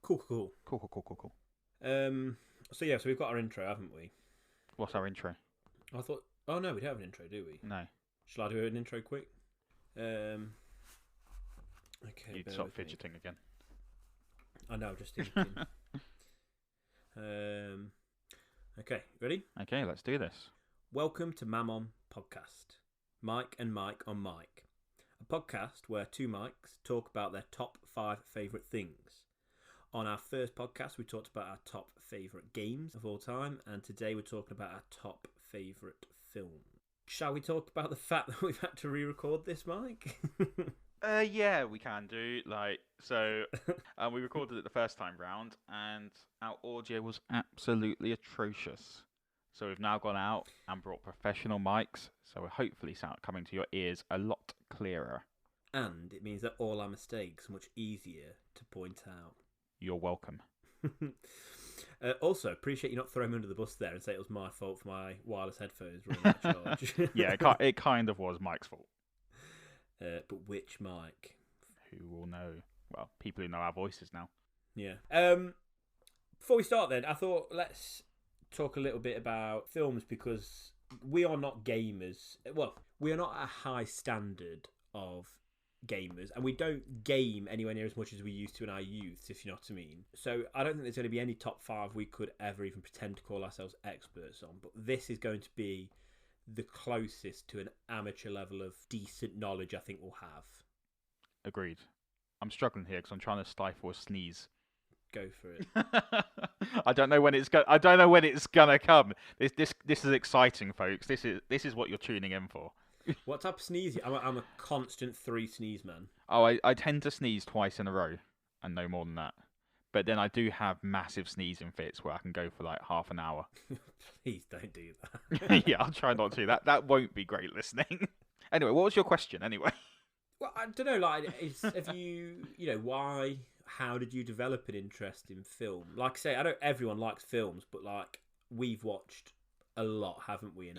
Cool. Cool. So we've got our intro, haven't we? What's our intro? I thought. Oh no, we don't have an intro, do we? No. Shall I do an intro quick? Okay. You'd bear stop with me. fidgeting again. I know. Just thinking. Okay. Ready? Okay, let's do this. Welcome to Mammon Podcast. Mike and Mike on Mike. A podcast where two Mikes talk about their top 5 favourite things. On our first podcast, we talked about our top favourite games of all time, and today we're talking about our top favourite films. Shall we talk about the fact that we've had to re-record this, Mike? Yeah, we can do. We recorded it the first time round, and our audio was absolutely atrocious. So we've now gone out and brought professional mics, so we're hopefully coming to your ears a lot clearer. And it means that all our mistakes are much easier to point out. You're welcome. Also, appreciate you not throwing me under the bus there and say it was my fault for my wireless headphones running out of charge. Yeah, it kind of was Mike's fault. But which Mike? Who will know? Well, people who know our voices now. Yeah. Before we start then, I thought let's talk a little bit about films because we are not gamers. Well, we are not at a high standard of gamers, and we don't game anywhere near as much as we used to in our youth, if you know what I mean. So I don't think there's going to be any top 5 we could ever even pretend to call ourselves experts on, but this is going to be the closest to an amateur level of decent knowledge I think we'll have. Agreed. I'm struggling here because I'm trying to stifle a sneeze. Go for it. I don't know when it's gonna come. This is exciting, folks. This is what you're tuning in for. What type of sneeze? I'm a constant 3 sneeze man. Oh, I tend to sneeze twice in a row, and no more than that. But then I do have massive sneezing fits where I can go for like half an hour. Please don't do that. Yeah, I'll try not to. That won't be great listening. Anyway, what was your question? Anyway. Well, I don't know. Like, have you why? How did you develop an interest in film? Like I say, I know everyone likes films, but like we've watched a lot, haven't we, in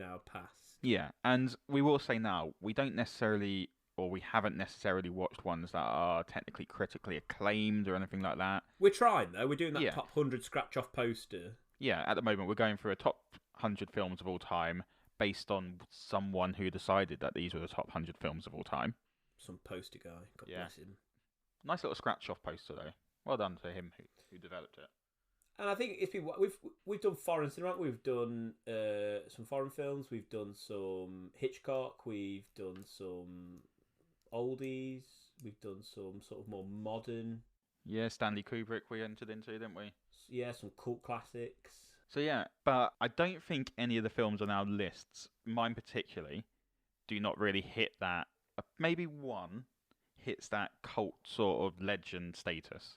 our past? Yeah, and we will say now we haven't necessarily watched ones that are technically critically acclaimed or anything like that. We're trying though. We're doing that top 100 scratch off poster. Yeah, at the moment we're going through a top 100 films of all time based on someone who decided that these were the top 100 films of all time. Some poster guy. God bless him. Nice little scratch off poster though. Well done to him who developed it. And I think it's been we've done foreign cinema. We've done some foreign films. We've done some Hitchcock. We've done some oldies. We've done some sort of more modern. Yeah, Stanley Kubrick we entered into, didn't we? Yeah, some cult classics. So yeah, but I don't think any of the films on our lists, mine particularly, do not really hit that. Maybe one hits that cult sort of legend status.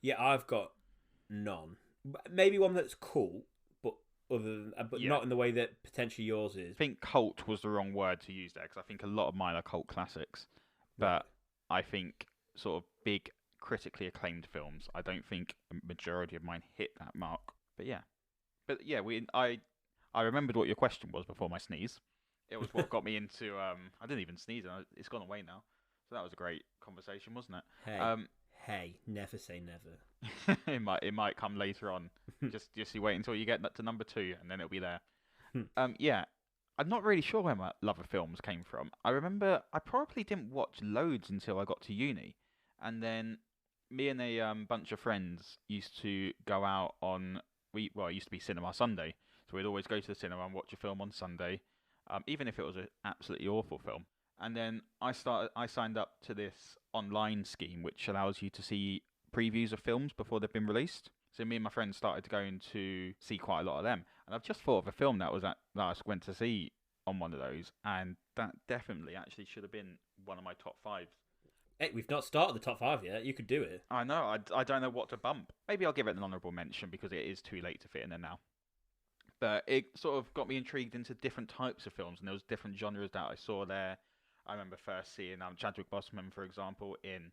Yeah, I've got none. Maybe one that's cool, but not in the way that potentially yours is. I think cult was the wrong word to use there because I think a lot of mine are cult classics. But I think sort of big critically acclaimed films, I don't think a majority of mine hit that mark. But yeah, I remembered what your question was before my sneeze. It was what got me into. I didn't even sneeze, and it's gone away now. So that was a great conversation, wasn't it? Hey, never say never. it might come later on. just you wait until you get to number 2, and then it'll be there. Yeah, I'm not really sure where my love of films came from. I remember I probably didn't watch loads until I got to uni, and then me and a bunch of friends used to go out on. It used to be Cinema Sunday, so we'd always go to the cinema and watch a film on Sunday, even if it was an absolutely awful film. And then I signed up to this online scheme which allows you to see previews of films before they've been released. So me and my friends started going to see quite a lot of them. And I've just thought of a film that I went to see on one of those, and that definitely actually should have been one of my top 5. Hey, we've not started the top 5 yet. You could do it. I know. I don't know what to bump. Maybe I'll give it an honourable mention because it is too late to fit in there now. But it sort of got me intrigued into different types of films, and there was different genres that I saw there. I remember first seeing Chadwick Boseman, for example, in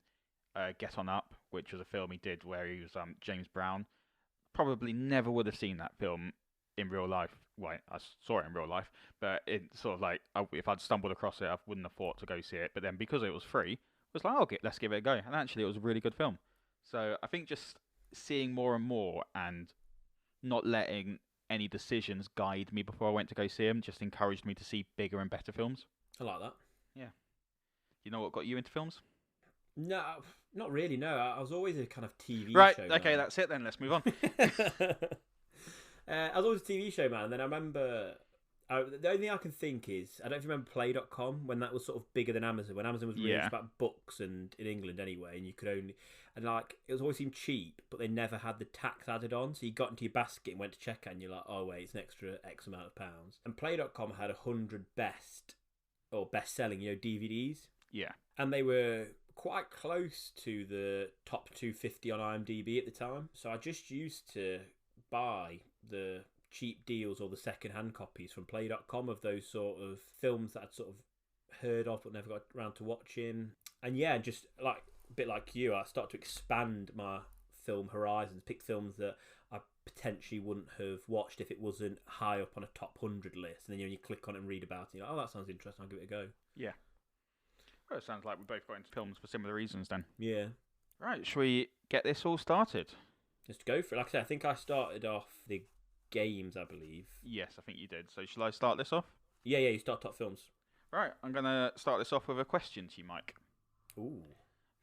Get On Up, which was a film he did where he was James Brown. Probably never would have seen that film in real life. Well, I saw it in real life, but it sort of like, if I'd stumbled across it, I wouldn't have thought to go see it. But then because it was free, I was like, let's give it a go. And actually, it was a really good film. So I think just seeing more and more and not letting any decisions guide me before I went to go see them just encouraged me to see bigger and better films. I like that. Yeah. You know what got you into films? No, not really. No, I was always a kind of TV Right, show okay, man. that's it then. Let's move on. I was always a TV show man, and then I remember the only thing I can think is I don't know if you remember Play.com when that was sort of bigger than Amazon. When Amazon was really Yeah. about books and in England anyway, and you could only and like it was always seemed cheap, but they never had the tax added on. So you got into your basket and went to checkout, and you're like, oh wait, it's an extra X amount of pounds. And Play.com had 100 best or best selling, DVDs, Yeah. and they were quite close to the top 250 on IMDb at the time. So I just used to buy the cheap deals or the second-hand copies from Play.com of those sort of films that I'd sort of heard of but never got around to watching. And yeah, just like a bit like you, I started to expand my film horizons, pick films that I potentially wouldn't have watched if it wasn't high up on a top 100 list. And then you click on it and read about it, you're like, oh, that sounds interesting, I'll give it a go. Yeah. Well, it sounds like we both got into films for similar reasons then. Yeah. Right, shall we get this all started? Just go for it. Like I said, I think I started off the games, I believe. Yes, I think you did. So shall I start this off? Yeah, you start top films. Right, I'm going to start this off with a question to you, Mike. Ooh.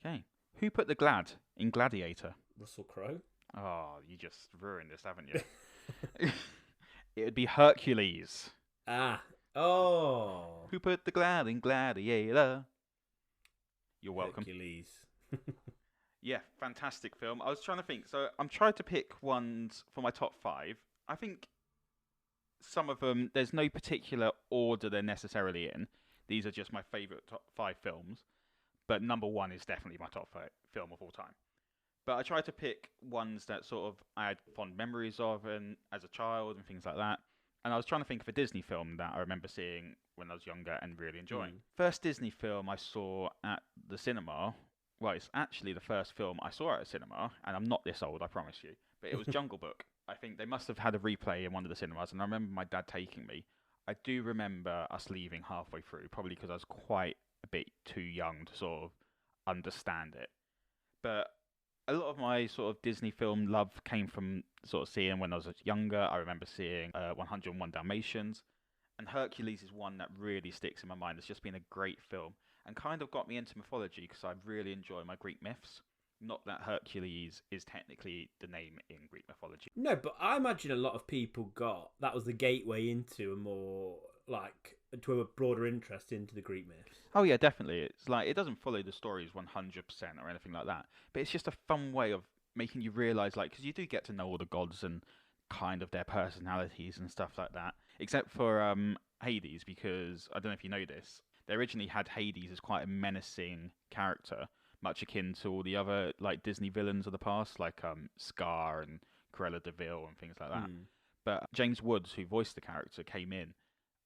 Okay. Who put the glad in Gladiator? Russell Crowe. Oh, you just ruined this, haven't you? It would be Hercules. Ah. Oh. Who put the glad in Gladiator? You're welcome. Hercules. Yeah, fantastic film. I was trying to think. So I'm trying to pick ones for my top 5. I think some of them, there's no particular order they're necessarily in. These are just my favourite top 5 films. But number 1 is definitely my top 5 film of all time. But I tried to pick ones that sort of I had fond memories of and as a child and things like that. And I was trying to think of a Disney film that I remember seeing when I was younger and really enjoying. First Disney film I saw at the cinema, well, it's actually the first film I saw at a cinema, and I'm not this old, I promise you, but it was Jungle Book. I think they must have had a replay in one of the cinemas, and I remember my dad taking me. I do remember us leaving halfway through, probably because I was quite a bit too young to sort of understand it. But a lot of my sort of Disney film love came from sort of seeing when I was younger. I remember seeing 101 Dalmatians, and Hercules is one that really sticks in my mind. It's just been a great film and kind of got me into mythology because I really enjoy my Greek myths. Not that Hercules is technically the name in Greek mythology. No, but I imagine a lot of people that was the gateway into a more, like, to a broader interest into the Greek myths. Oh yeah, definitely. It's like, it doesn't follow the stories 100% or anything like that, but it's just a fun way of making you realise, like, because you do get to know all the gods and kind of their personalities and stuff like that, except for Hades, because I don't know if you know this, they originally had Hades as quite a menacing character, much akin to all the other like Disney villains of the past, like Scar and Cruella de Vil and things like that. But James Woods, who voiced the character, came in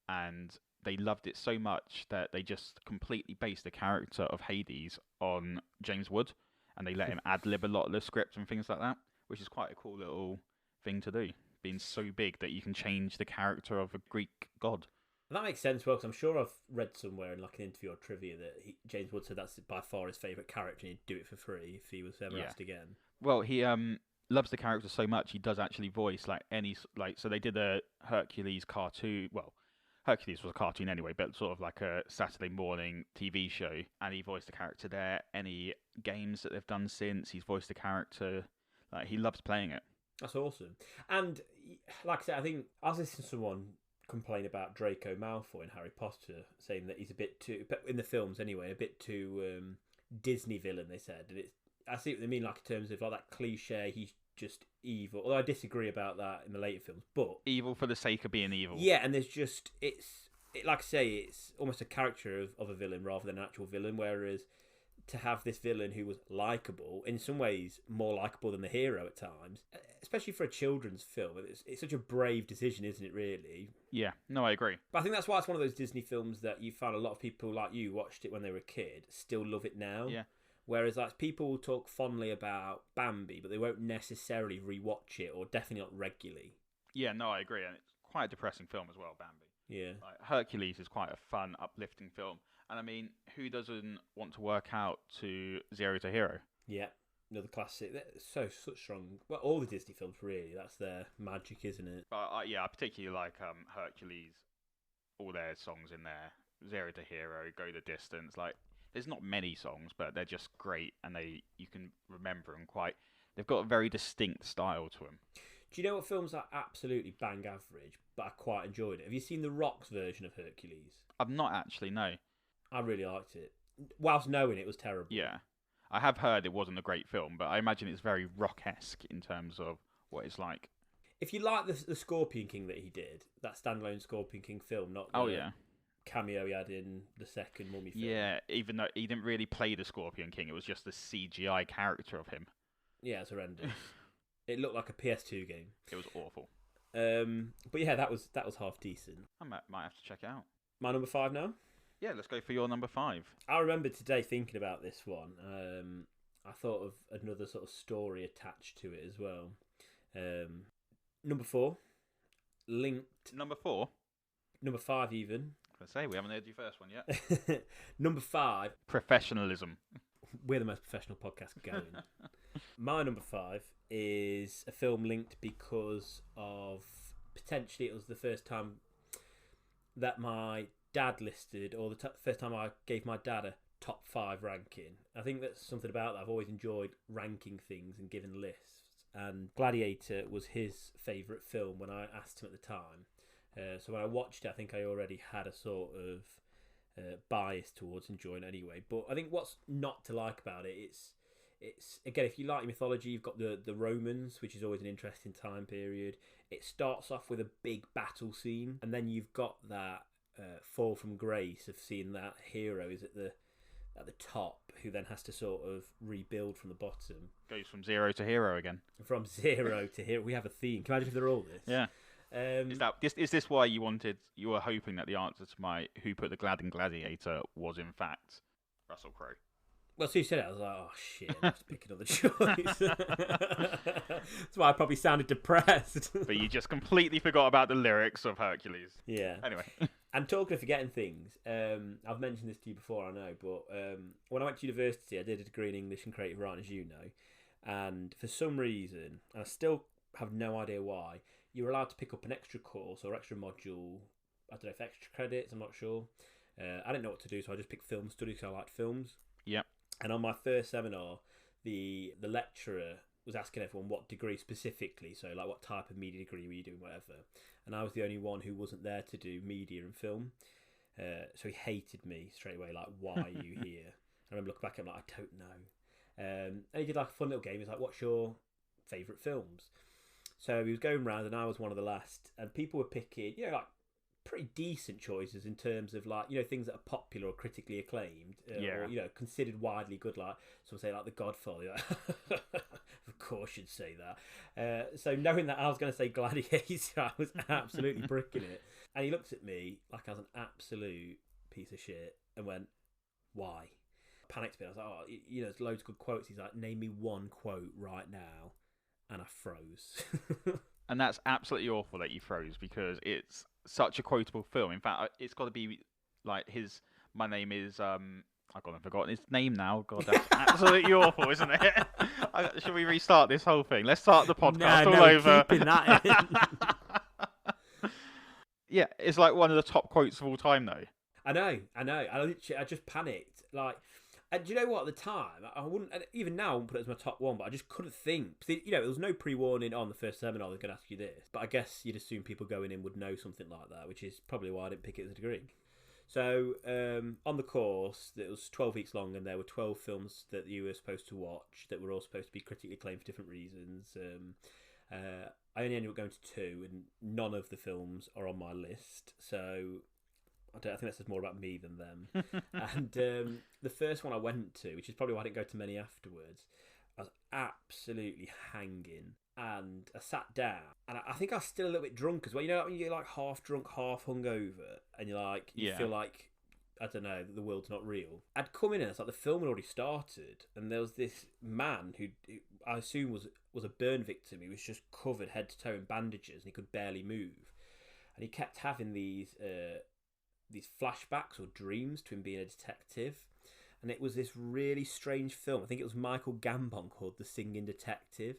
and they loved it so much that they just completely based the character of Hades on James Wood, and they let him ad-lib a lot of the script and things like that, which is quite a cool little thing to do, being so big that you can change the character of a Greek god. That makes sense, well, because I'm sure I've read somewhere in like an interview or trivia that James Wood said that's by far his favourite character and he'd do it for free if he was ever asked again. Well, he loves the character so much he does actually voice like any, like, so they did a Hercules cartoon, well, Hercules was a cartoon anyway, but sort of like a Saturday morning TV show, and he voiced the character there. Any games that they've done since, he's voiced the character. Like, he loves playing it. That's awesome. And like I said, I think I was listening to someone complain about Draco Malfoy in Harry Potter, saying that he's a bit too, in the films anyway, a bit too Disney villain, they said. And I see what they mean, like in terms of like that cliche, he's just evil. Although I disagree about that in the later films, but evil for the sake of being evil. Yeah, and there's just like I say, it's almost a caricature of a villain rather than an actual villain. Whereas to have this villain who was likable, in some ways more likable than the hero at times, especially for a children's film, it's such a brave decision, isn't it? Really. Yeah. No, I agree. But I think that's why it's one of those Disney films that you find a lot of people like you watched it when they were a kid, still love it now. Yeah. Whereas like people will talk fondly about Bambi, but they won't necessarily rewatch it, or definitely not regularly. Yeah, no, I agree, and it's quite a depressing film as well, Bambi. Yeah. Like, Hercules is quite a fun, uplifting film, and I mean, who doesn't want to work out to Zero to Hero? Yeah. another classic. They're such strong. Well, all the Disney films really. That's their magic, isn't it? I particularly like Hercules. All their songs in there, Zero to Hero, Go the Distance. Like, there's not many songs, but they're just great, and you can remember them quite. They've got a very distinct style to them. Do you know what films are absolutely bang average, but I quite enjoyed it? Have you seen The Rock's version of Hercules? I've not actually, no. I really liked it, whilst knowing it was terrible. Yeah. I have heard it wasn't a great film, but I imagine it's very rock-esque in terms of what it's like. If you like the Scorpion King that he did, that standalone Scorpion King film, not the cameo he had in the second Mummy film. Yeah, even though he didn't really play the Scorpion King, it was just the CGI character of him. Yeah, it's horrendous. It looked like a PS2 game. It was awful. But yeah, that was half decent. I might have to check it out. My number 5 now? Yeah, let's go for your number 5. I remember today thinking about this one. I thought of another sort of story attached to it as well. Number 4, linked. Number 4? Number 5 even. I was going to say, we haven't heard your first one yet. Number 5. Professionalism. We're the most professional podcast going. My number 5 is a film linked because of potentially it was the first time that my dad listed, or the first time I gave my dad a top 5 ranking. I think that's something about that. I've always enjoyed ranking things and giving lists. And Gladiator was his favourite film when I asked him at the time. So when I watched it, I think I already had a sort of bias towards enjoying it anyway. But I think what's not to like about it, it's again, if you like mythology, you've got the Romans, which is always an interesting time period. It starts off with a big battle scene, and then you've got that fall from grace of seeing that hero is at the top, who then has to sort of rebuild from the bottom. Goes from zero to hero again. From zero to hero. We have a theme. Can you imagine if they're all this? Yeah. Is this why you were hoping that the answer to my who put the Glad in Gladiator was in fact Russell Crowe? Well, so you said it, I was like, oh shit, I have to pick another choice. That's why I probably sounded depressed. But you just completely forgot about the lyrics of Hercules. Yeah. Anyway. And talking of forgetting things, I've mentioned this to you before, I know, but when I went to university, I did a degree in English and creative writing, as you know, and for some reason, and I still have no idea why, you were allowed to pick up an extra course or extra module. I don't know if extra credits, I'm not sure. I didn't know what to do, so I just picked film studies because I liked films. Yep. And on my first seminar, the lecturer was asking everyone what degree specifically, so like what type of media degree were you doing, whatever. And I was the only one who wasn't there to do media and film. So he hated me straight away, like, why are you here? I remember looking back at him like, I don't know. And he did like a fun little game. He was like, what's your favourite films? So he was going round and I was one of the last. And people were picking, like, pretty decent choices in terms of, like, things that are popular or critically acclaimed, or considered widely good, like some say like The Godfather. Of course you'd say that. So knowing that I was going to say Gladiator, I was absolutely bricking it. And he looked at me like I was an absolute piece of shit and went, why? I panicked a bit. I was like, there's loads of good quotes. He's like, name me one quote right now. And I froze. And that's absolutely awful that you froze, because it's such a quotable film. In fact, it's got to be like my name is I've forgotten his name now. God, that's absolutely awful, isn't it? Should we restart this whole thing? Let's start the podcast all over. Keeping that in. Yeah, it's like one of the top quotes of all time, though. I know. I just panicked. Like, and do you know what? At the time, I wouldn't. Even now, I wouldn't put it as my top one, but I just couldn't think. There was no pre-warning on the first seminar. They're going to ask you this, but I guess you'd assume people going in would know something like that, which is probably why I didn't pick it as a degree. So on the course, it was 12 weeks long, and there were 12 films that you were supposed to watch that were all supposed to be critically acclaimed for different reasons. I only ended up going to 2, and none of the films are on my list. So I think that says more about me than them. And the first one I went to, which is probably why I didn't go to many afterwards, I was absolutely hanging. And I sat down, and I think I was still a little bit drunk as well. When you're like half drunk, half hungover, and you feel like, I don't know, the world's not real. I'd come in and it's like the film had already started, and there was this man who I assume was a burn victim. He was just covered head to toe in bandages, and he could barely move. And he kept having these flashbacks or dreams to him being a detective. and it was this really strange film. I think it was Michael Gambon called The Singing Detective.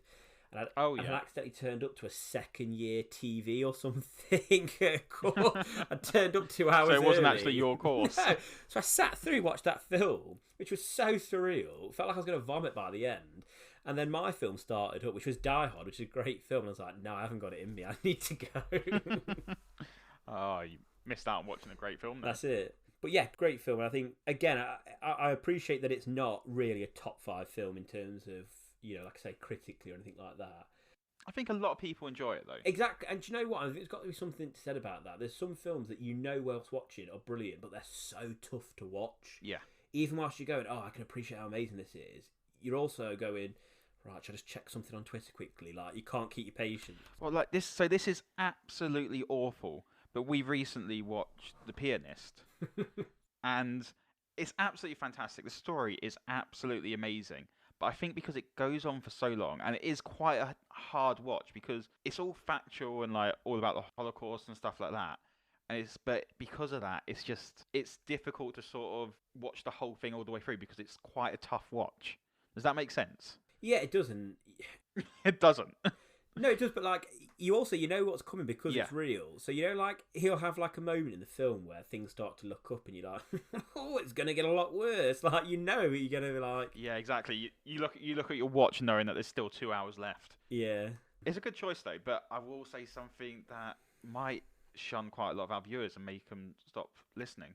And I'd accidentally turned up to a second year TV or something. I turned up 2 hours So it wasn't early. actually your course. No. So I sat through, watched that film, which was so surreal. Felt like I was going to vomit by the end. And then my film started up, which was Die Hard, which is a great film. And I was like, no, I haven't got it in me. I need to go. Oh, you missed out on watching a great film then. That's it. But yeah, great film. And I think, again, I appreciate that it's not really a top 5 film in terms of, like I say, critically or anything like that. I think a lot of people enjoy it, though. Exactly. And do you know what? I think there's got to be something said about that. There's some films that whilst watching are brilliant, but they're so tough to watch. Yeah. Even whilst you're going, I can appreciate how amazing this is, you're also going, right, should I just check something on Twitter quickly? Like, you can't keep your patience. Well, like this. So this is absolutely awful. But we recently watched The Pianist, and it's absolutely fantastic. The story is absolutely amazing. But I think because it goes on for so long, and it is quite a hard watch because it's all factual and like all about the Holocaust and stuff like that. But because of that, it's difficult to sort of watch the whole thing all the way through because it's quite a tough watch. Does that make sense? Yeah, it doesn't. It doesn't. No, it does, but like you also know what's coming because it's real. So like he'll have like a moment in the film where things start to look up, and you're like, oh, it's gonna get a lot worse. Like you're gonna be like, yeah, exactly. You look at your watch knowing that there's still 2 hours left. Yeah, it's a good choice though. But I will say something that might shun quite a lot of our viewers and make them stop listening.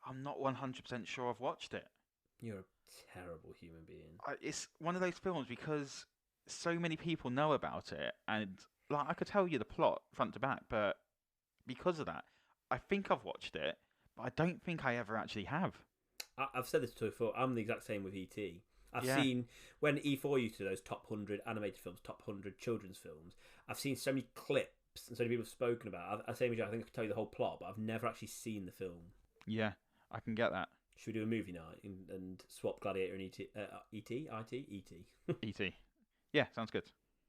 I'm not 100% sure I've watched it. You're a terrible human being. It's one of those films because so many people know about it, and like I could tell you the plot front to back, but because of that, I think I've watched it, but I don't think I ever actually have. I've said this before. I'm the exact same with E.T. I've seen when E4 used to do those top 100 animated films, top 100 children's films. I've seen so many clips and so many people have spoken about it. I think I could tell you the whole plot, but I've never actually seen the film. Yeah, I can get that. Should we do a movie night and swap Gladiator and E.T.? E.T. E.T. Yeah, sounds good.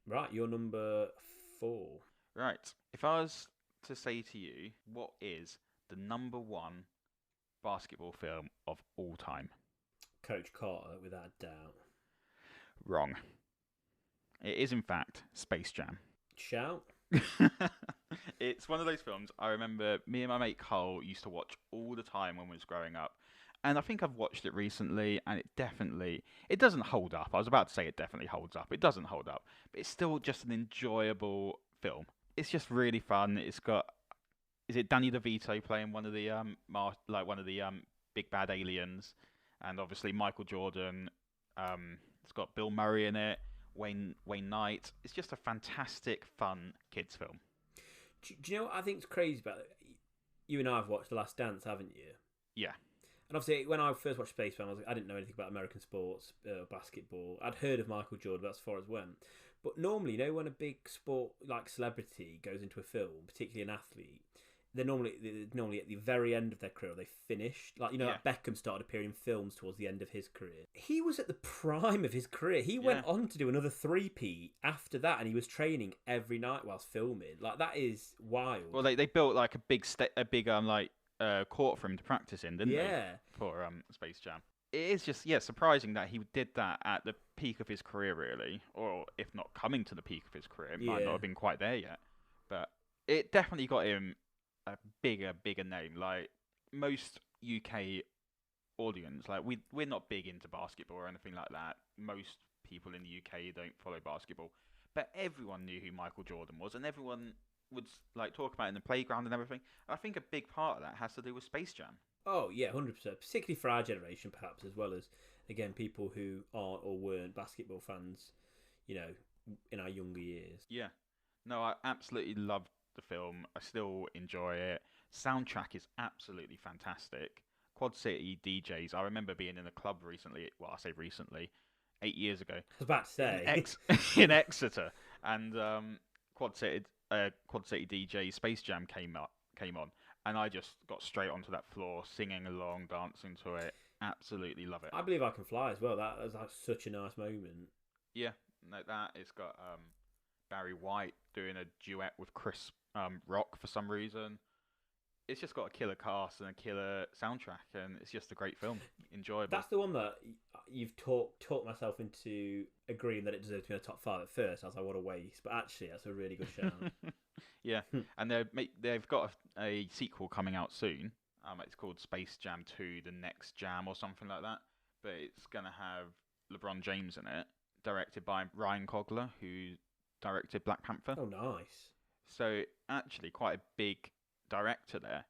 Right, you're number 4. Right. If I was to say to you, what is the number 1 basketball film of all time? Coach Carter, without a doubt. Wrong. It is, in fact, Space Jam. Shout. It's one of those films I remember me and my mate Carl used to watch all the time when we was growing up. And I think I've watched it recently, and it doesn't hold up. I was about to say it definitely holds up. It doesn't hold up. But it's still just an enjoyable film. It's just really fun. It's got, is it Danny DeVito playing one of the big bad aliens, and obviously Michael Jordan. It's got Bill Murray in it, Wayne Knight. It's just a fantastic, fun kids film. Do you know what I think's crazy about it? You and I have watched The Last Dance, haven't you? Yeah. And obviously, when I first watched Space Jam, I didn't know anything about American sports, basketball. I'd heard of Michael Jordan, but that's as far as went. But normally, when a big sport like celebrity goes into a film, particularly an athlete, they're normally at the very end of their career, they finished. Like Beckham started appearing in films towards the end of his career. He was at the prime of his career. He went on to do another 3-peat after that, and he was training every night whilst filming. Like that is wild. Well, they built like a big court for him to practice in, didn't they? For Space Jam. It is just surprising that he did that at the peak of his career, really, or if not coming to the peak of his career, it might not have been quite there yet. But it definitely got him a bigger name. Like most UK audience, like we're not big into basketball or anything like that. Most people in the UK don't follow basketball, but everyone knew who Michael Jordan was, and everyone would like talk about it in the playground and everything. And I think a big part of that has to do with Space Jam. Oh yeah, 100%. Particularly for our generation, perhaps, as well as again people who aren't or weren't basketball fans, in our younger years. Yeah, no, I absolutely loved the film. I still enjoy it. Soundtrack is absolutely fantastic. Quad City DJs. I remember being in a club recently. Well, I say recently, 8 years ago. I was about to say in Exeter, and Quad City DJ Space Jam came on, and I just got straight onto that floor, singing along, dancing to it. Absolutely love it. I Believe I Can Fly as well. That was like such a nice moment. Yeah, like that. It's got Barry White doing a duet with Chris Rock for some reason. it's just got a killer cast and a killer soundtrack, and it's just a great film, enjoyable. That's the one that you've talked myself into agreeing that it deserves to be in the top 5 at first. I was like, what a waste. But actually, that's a really good shout. Yeah, and they've got a sequel coming out soon. It's called Space Jam 2: The Next Jam or something like that. But it's gonna have LeBron James in it, directed by Ryan Coogler, who directed Black Panther. Oh, nice. So actually, quite a big director there.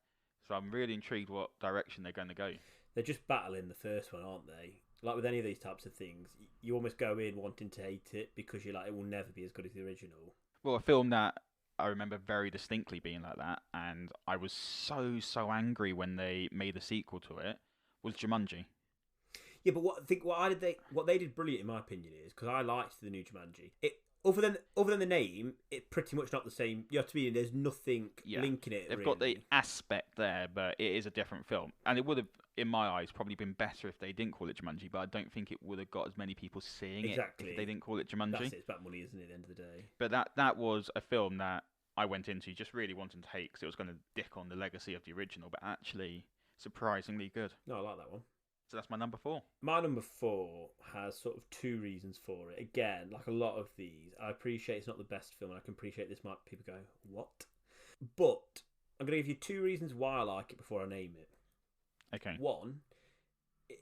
So I'm really intrigued what direction they're going to go. They're just battling the first one, aren't they? Like with any of these types of things, you almost go in wanting to hate it because you're like, it will never be as good as the original. Well, a film that I remember very distinctly being like that, and I was so angry when they made a sequel to it, was Jumanji. Yeah, but what they did brilliant in my opinion is, because I liked the new Jumanji. Other than the name, it's pretty much not the same. You have to be. There's nothing linking it. They've really got the aspect there, but it is a different film, and it would have, in my eyes, probably been better if they didn't call it Jumanji. But I don't think it would have got as many people seeing it if they didn't call it Jumanji. That's it. It's about money, isn't it? At the end of the day. But that was a film that I went into just really wanting to hate because it was going to dick on the legacy of the original, but actually surprisingly good. No, I like that one. So that's my number 4. My number 4 has sort of 2 reasons for it. Again, like a lot of these, I appreciate it's not the best film, and I can appreciate this might people go, what? But I'm going to give you 2 reasons why I like it before I name it. Okay. 1,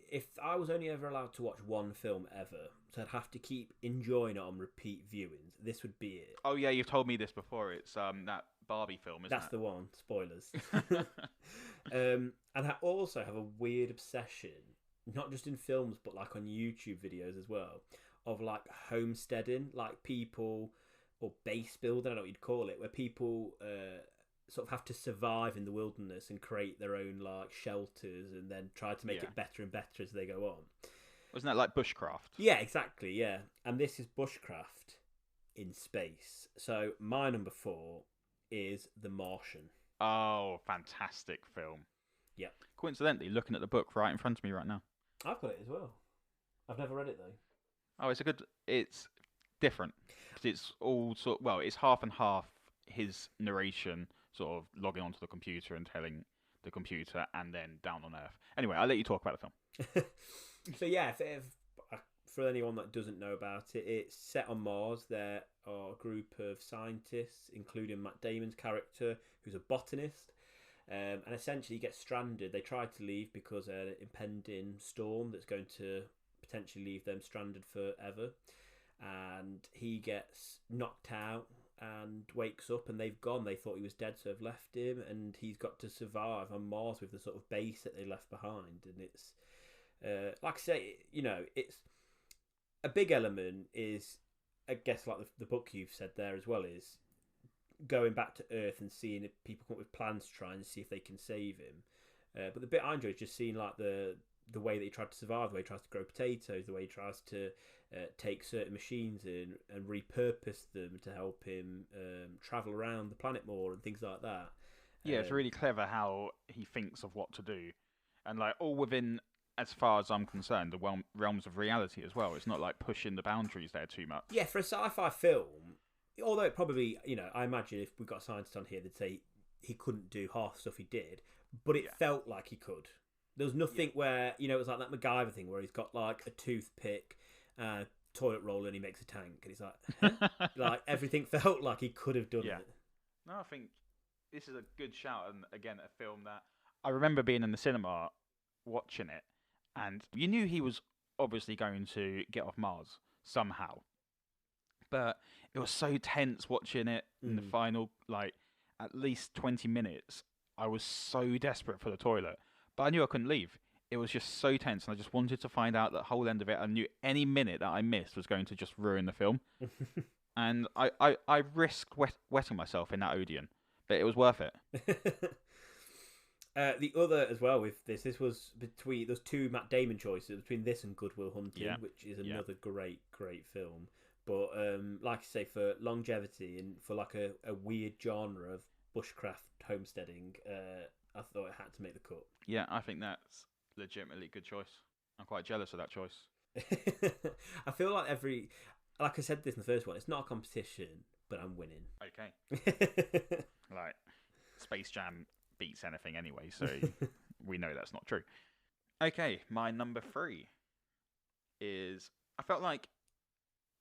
if I was only ever allowed to watch one film ever, so I'd have to keep enjoying it on repeat viewings, this would be it. Oh yeah, you've told me this before. It's that Barbie film, isn't it? That's the one. Spoilers. And I also have a weird obsession, not just in films, but like on YouTube videos as well, of like homesteading, like people, or base building, I don't know what you'd call it, where people sort of have to survive in the wilderness and create their own like shelters and then try to make it better and better as they go on. Wasn't that like bushcraft? Yeah, exactly, yeah. And this is bushcraft in space. So my number 4 is The Martian. Oh, fantastic film. Yeah. Coincidentally, looking at the book right in front of me right now. I've got it as well. I've never read it though. Oh, it's different. 'Cause it's all it's half and half his narration, sort of logging onto the computer and telling the computer, and then down on Earth. Anyway, I'll let you talk about the film. So yeah, for anyone that doesn't know about it, it's set on Mars. There are a group of scientists, including Matt Damon's character, who's a botanist, and essentially gets stranded. They try to leave because of an impending storm that's going to potentially leave them stranded forever. And he gets knocked out and wakes up, and they've gone. They thought he was dead, so have left him, and he's got to survive on Mars with the sort of base that they left behind. And it's like I say, it's a big element is, I guess, like the book you've said there as well, is going back to Earth and seeing if people come up with plans to try and see if they can save him. But the bit I enjoy is just seeing like the way that he tried to survive, the way he tries to grow potatoes, the way he tries to take certain machines in and repurpose them to help him travel around the planet more and things like that. Yeah, it's really clever how he thinks of what to do, and like all within, as far as I'm concerned, the realms of reality as well. It's not like pushing the boundaries there too much. Yeah, for a sci-fi film, although it probably, I imagine if we got a scientist on here, they'd say he couldn't do half the stuff he did, but it felt like he could. There was nothing where, it was like that MacGyver thing where he's got like a toothpick, toilet roller, and he makes a tank, and he's like, like everything felt like he could have done it. No, I think this is a good shout, and again, a film that I remember being in the cinema watching it, and you knew he was obviously going to get off Mars somehow, but it was so tense watching it in the final, like, at least 20 minutes. I was so desperate for the toilet, but I knew I couldn't leave. It was just so tense, and I just wanted to find out the whole end of it. I knew any minute that I missed was going to just ruin the film. And I risked wetting myself in that Odeon, but it was worth it. The other as well with this was between, there's 2 Matt Damon choices, between this and Good Will Hunting, which is another great film. But like I say, for longevity and for like a weird genre of bushcraft homesteading, I thought it had to make the cut. Yeah, I think that's legitimately a good choice. I'm quite jealous of that choice. I feel like like I said this in the first one, it's not a competition, but I'm winning. Okay. Like Space Jam beats anything anyway, so we know that's not true. Okay, my number 3 is, I felt like,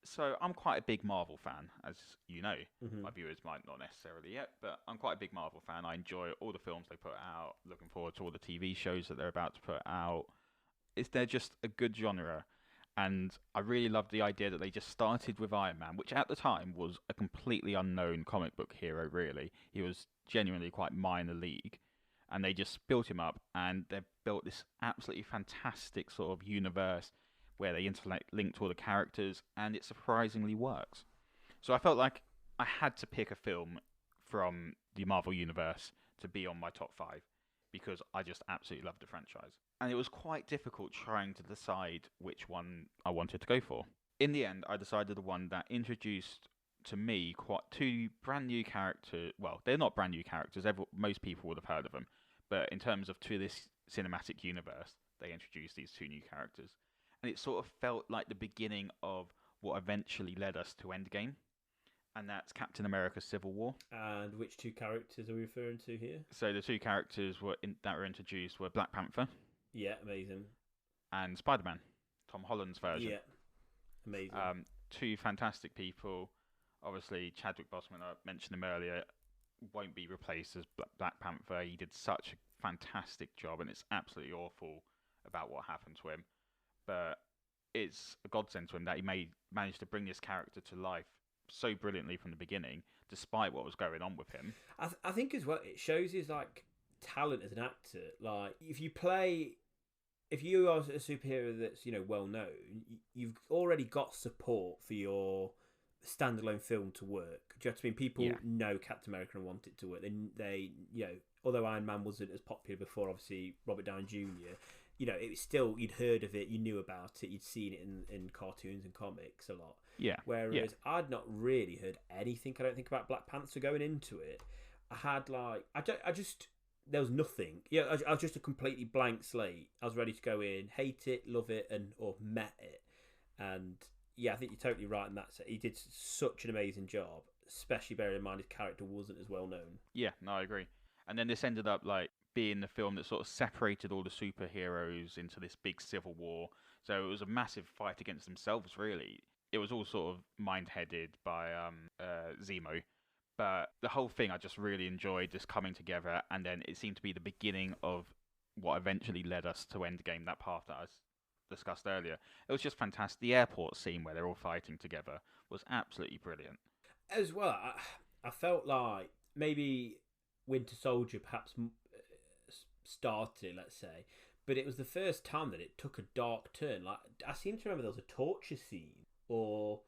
so I'm quite a big Marvel fan, as you know. My viewers might not necessarily yet, but I'm quite a big Marvel fan. I enjoy all the films they put out, looking forward to all the TV shows that they're about to put out. They're just a good genre, and I really love the idea that they just started with Iron Man, which at the time was a completely unknown comic book hero, really. He was genuinely quite minor league, and they just built him up, and they've built this absolutely fantastic sort of universe where they interlinked all the characters, and it surprisingly works. So I felt like I had to pick a film from the Marvel Universe to be on my top 5, because I just absolutely love the franchise. And it was quite difficult trying to decide which one I wanted to go for. In the end, I decided the one that introduced to me quite 2 brand new characters. Well, they're not brand new characters, most people would have heard of them, but in terms of to this cinematic universe, they introduced these 2 new characters. And it sort of felt like the beginning of what eventually led us to Endgame, and that's Captain America: Civil War. And which 2 characters are we referring to here? So the 2 characters that were introduced were Black Panther. Yeah, amazing. And Spider-Man, Tom Holland's version. Yeah, amazing. 2 fantastic people. Obviously, Chadwick Boseman, I mentioned him earlier, won't be replaced as Black Panther. He did such a fantastic job, and it's absolutely awful about what happened to him. But it's a godsend to him that he managed to bring this character to life so brilliantly from the beginning, despite what was going on with him. I think as well, it shows his talent as an actor. Like, if you are a superhero that's well known, you've already got support for your standalone film to work. Do you know what I mean? People know Captain America and want it to work. They although Iron Man wasn't as popular before, obviously Robert Downey Jr., it was still, you'd heard of it, you knew about it, you'd seen it in cartoons and comics a lot. Yeah. Whereas I'd not really heard anything, I don't think, about Black Panther going into it. I had there was nothing. I was just a completely blank slate. I was ready to go in, hate it, love it, or met it. And I think you're totally right in that. He did such an amazing job, especially bearing in mind his character wasn't as well known. Yeah, no, I agree. And then this ended up being the film that sort of separated all the superheroes into this big civil war. So it was a massive fight against themselves, really. It was all sort of mind-headed by Zemo. But the whole thing I just really enjoyed, just coming together, and then it seemed to be the beginning of what eventually led us to Endgame, that path that I discussed earlier. It was just fantastic. The airport scene where they're all fighting together was absolutely brilliant. As well, I felt like maybe Winter Soldier perhaps started, let's say, but it was the first time that it took a dark turn. Like, I seem to remember there was a torture scene, or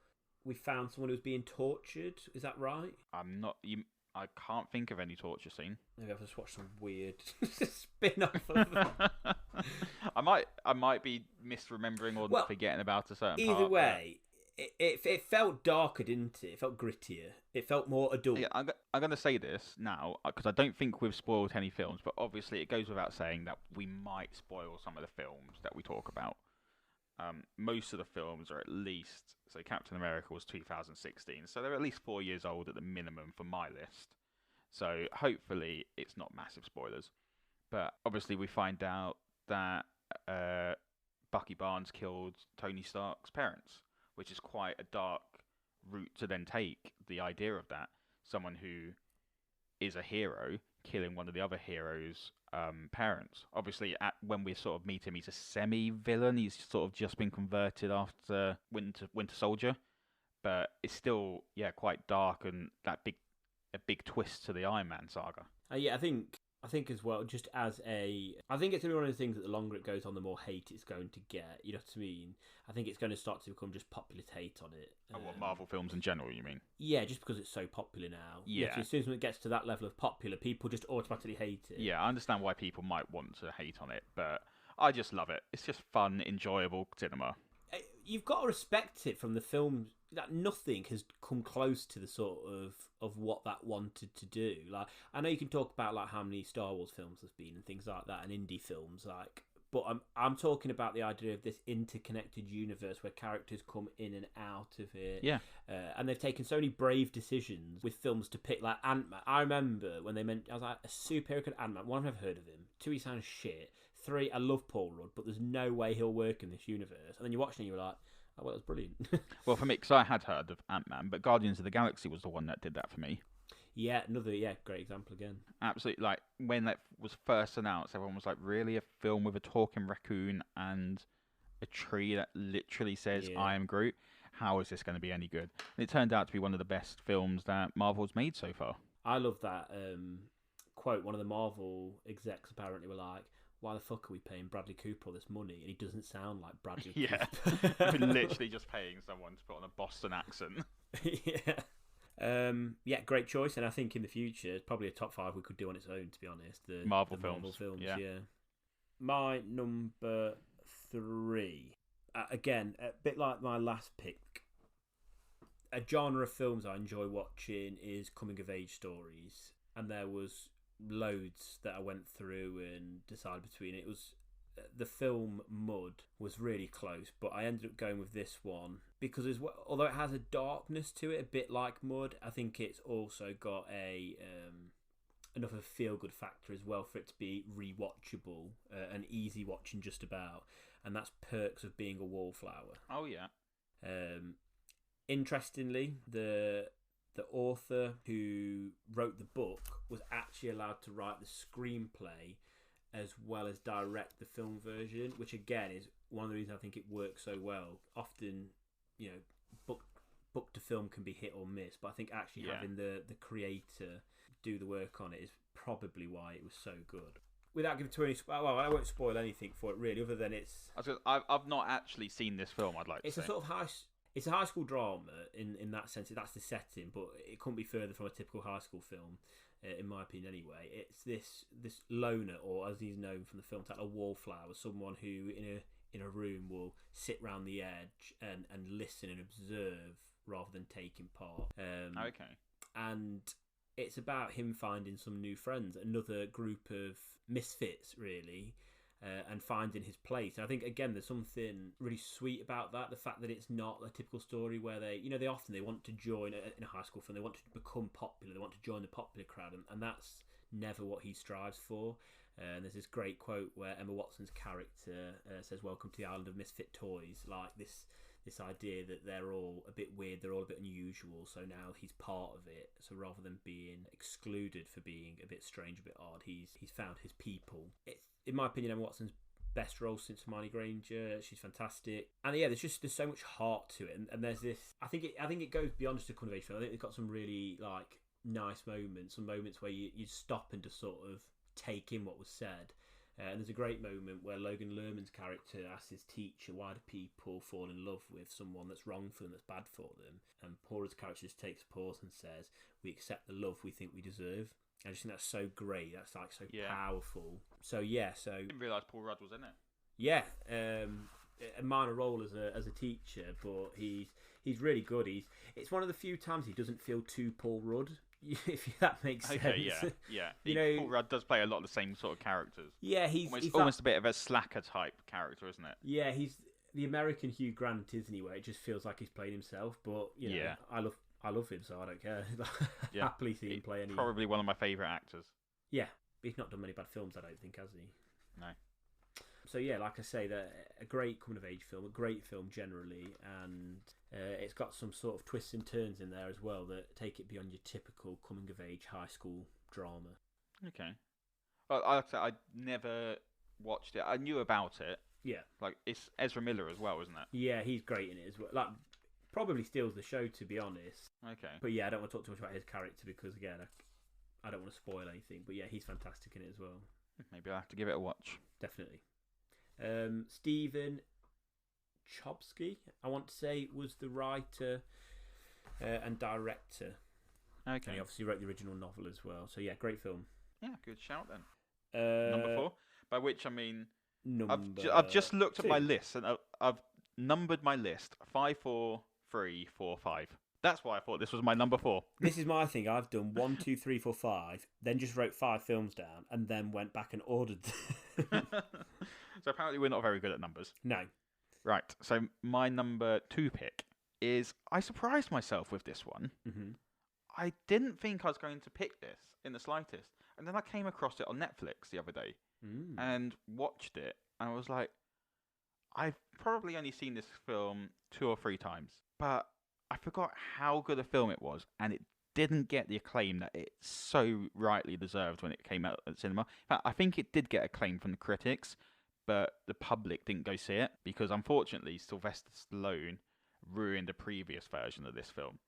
we found someone who was being tortured. Is that right? I can't think of any torture scene. Maybe I've just watched some weird spin-off of that. I might be misremembering or forgetting about a certain part. Either way, it felt darker, didn't it? It felt grittier. It felt more adult. Yeah, I'm going to say this now, because I don't think we've spoiled any films, but obviously it goes without saying that we might spoil some of the films that we talk about. Most of the films are at least, so Captain America was 2016, so they're at least 4 years old at the minimum for my list. So hopefully it's not massive spoilers. But obviously we find out that Bucky Barnes killed Tony Stark's parents, which is quite a dark route to then take, the idea of that. Someone who is a hero killing one of the other heroes' parents. Obviously, when we sort of meet him, he's a semi-villain. He's sort of just been converted after Winter Soldier, but it's still quite dark, and a big twist to the Iron Man saga. I think as well, just as I think it's going to be one of those things that the longer it goes on, the more hate it's going to get. You know what I mean? I think it's going to start to become just popular hate on it. What, Marvel films in general, you mean? Yeah, just because it's so popular now. Yeah. So as soon as it gets to that level of popular, people just automatically hate it. Yeah, I understand why people might want to hate on it, but I just love it. It's just fun, enjoyable cinema. You've got to respect it from the film. That nothing has come close to the sort of what that wanted to do. Like, I know you can talk about how many Star Wars films there's been and things like that, and indie films, But I'm talking about the idea of this interconnected universe where characters come in and out of it. Yeah. And they've taken so many brave decisions with films to pick, like Ant-Man. I remember when they meant, I was like, a superhero called Ant-Man. One, I've never heard of him. Two, he sounds shit. Three, I love Paul Rudd, but there's no way he'll work in this universe. And then you're watching and you're like, oh, well, that's brilliant. Well, for me, because I had heard of Ant-Man, but Guardians of the Galaxy was the one that did that for me. Yeah, great example again. Absolutely, like when that was first announced, everyone was like, "Really, a film with a talking raccoon and a tree that literally says Yeah. I am Groot? How is this going to be any good?" And it turned out to be one of the best films that Marvel's made so far. I love that quote. One of the Marvel execs apparently were like, why the fuck are we paying Bradley Cooper all this money? And he doesn't sound like Bradley Yeah, Cooper. we're literally just paying someone to put on a Boston accent. Yeah, great choice, and I think in the future it's probably a top 5 we could do on its own. To be honest, the Marvel films, yeah. My number 3, again, a bit like my last pick. A genre of films I enjoy watching is coming of age stories, and there was loads that I went through and decided between. It was the film Mud was really close, but I ended up going with this one because although it has a darkness to it, a bit like Mud, I think it's also got enough of a feel-good factor as well for it to be rewatchable and easy watching just about, and that's Perks of Being a Wallflower. Oh yeah. Interestingly, the author who wrote the book was actually allowed to write the screenplay as well as direct the film version, which again is one of the reasons I think it works so well. Often, book to film can be hit or miss, but I think actually having the creator do the work on it is probably why it was so good. Without giving too many, well, I won't spoil anything for it really, other than I've not actually seen this film. I'd like to say it's a sort of it's a high school drama in that sense. That's the setting, but it couldn't be further from a typical high school film, in my opinion. Anyway, it's this loner, or as he's known from the film title, a wallflower, someone who in a room will sit round the edge and listen and observe rather than taking part. Okay. And it's about him finding some new friends, another group of misfits, really. And finding his place. And I think again there's something really sweet about that, the fact that it's not a typical story where they want to join in a high school film, they want to become popular, they want to join the popular crowd, and that's never what he strives for. And there's this great quote where Emma Watson's character says, "Welcome to the island of misfit toys," like this idea that they're all a bit weird, they're all a bit unusual, so now he's part of it. So rather than being excluded for being a bit strange, a bit odd, he's found his people. It's, in my opinion, Emma Watson's best role since Hermione Granger. She's fantastic, and yeah, there's so much heart to it, and there's this. I think it goes beyond just a coming of age film. I think they've got some really like nice moments, some moments where you stop and just sort of take in what was said. And there's a great moment where Logan Lerman's character asks his teacher, why do people fall in love with someone that's wrong for them, that's bad for them? And Paul Rudd's character just takes a pause and says, we accept the love we think we deserve. I just think that's so great. That's like so powerful. So yeah, I didn't realise Paul Rudd was in it. Yeah, a minor role as a teacher, but he's really good. It's one of the few times he doesn't feel too Paul Rudd, if that makes sense. Okay, yeah. Paul Rudd does play a lot of the same sort of characters. Yeah, he's almost a bit of a slacker type character, isn't it? Yeah, he's the American Hugh Grant, isn't he? Where it just feels like he's playing himself. But I love him, so I don't care. Happily see him play any. Probably one of my favourite actors. Yeah, he's not done many bad films, I don't think, has he? No. So yeah, like I say, a great coming of age film, a great film generally, and it's got some sort of twists and turns in there as well that take it beyond your typical coming of age high school drama. Okay. Well, I never watched it. I knew about it. Yeah. Like, it's Ezra Miller as well, isn't it? Yeah, he's great in it as well. Like, probably steals the show, to be honest. Okay. But yeah, I don't want to talk too much about his character because, again, I don't want to spoil anything. But yeah, he's fantastic in it as well. Maybe I'll have to give it a watch. Definitely. Stephen Chbosky, I want to say, was the writer and director. Okay. And he obviously wrote the original novel as well. So yeah, great film. Yeah, good shout then. Number 4, by which I mean, I've just looked at my list and I've numbered my list 5, 4, 3, 4, 5. That's why I thought this was my number 4. This is my thing. I've done 1, 2, 3, 4, 5, then just wrote 5 films down, and then went back and ordered them. So apparently we're not very good at numbers. No. Right. So my number 2 pick is I surprised myself with this one. Mm-hmm. I didn't think I was going to pick this in the slightest. And then I came across it on Netflix the other day and watched it. And I was like, I've probably only seen this film 2 or 3 times. But I forgot how good a film it was. And it didn't get the acclaim that it so rightly deserved when it came out at the cinema. In fact, I think it did get acclaim from the critics, but the public didn't go see it because, unfortunately, Sylvester Stallone ruined the previous version of this film.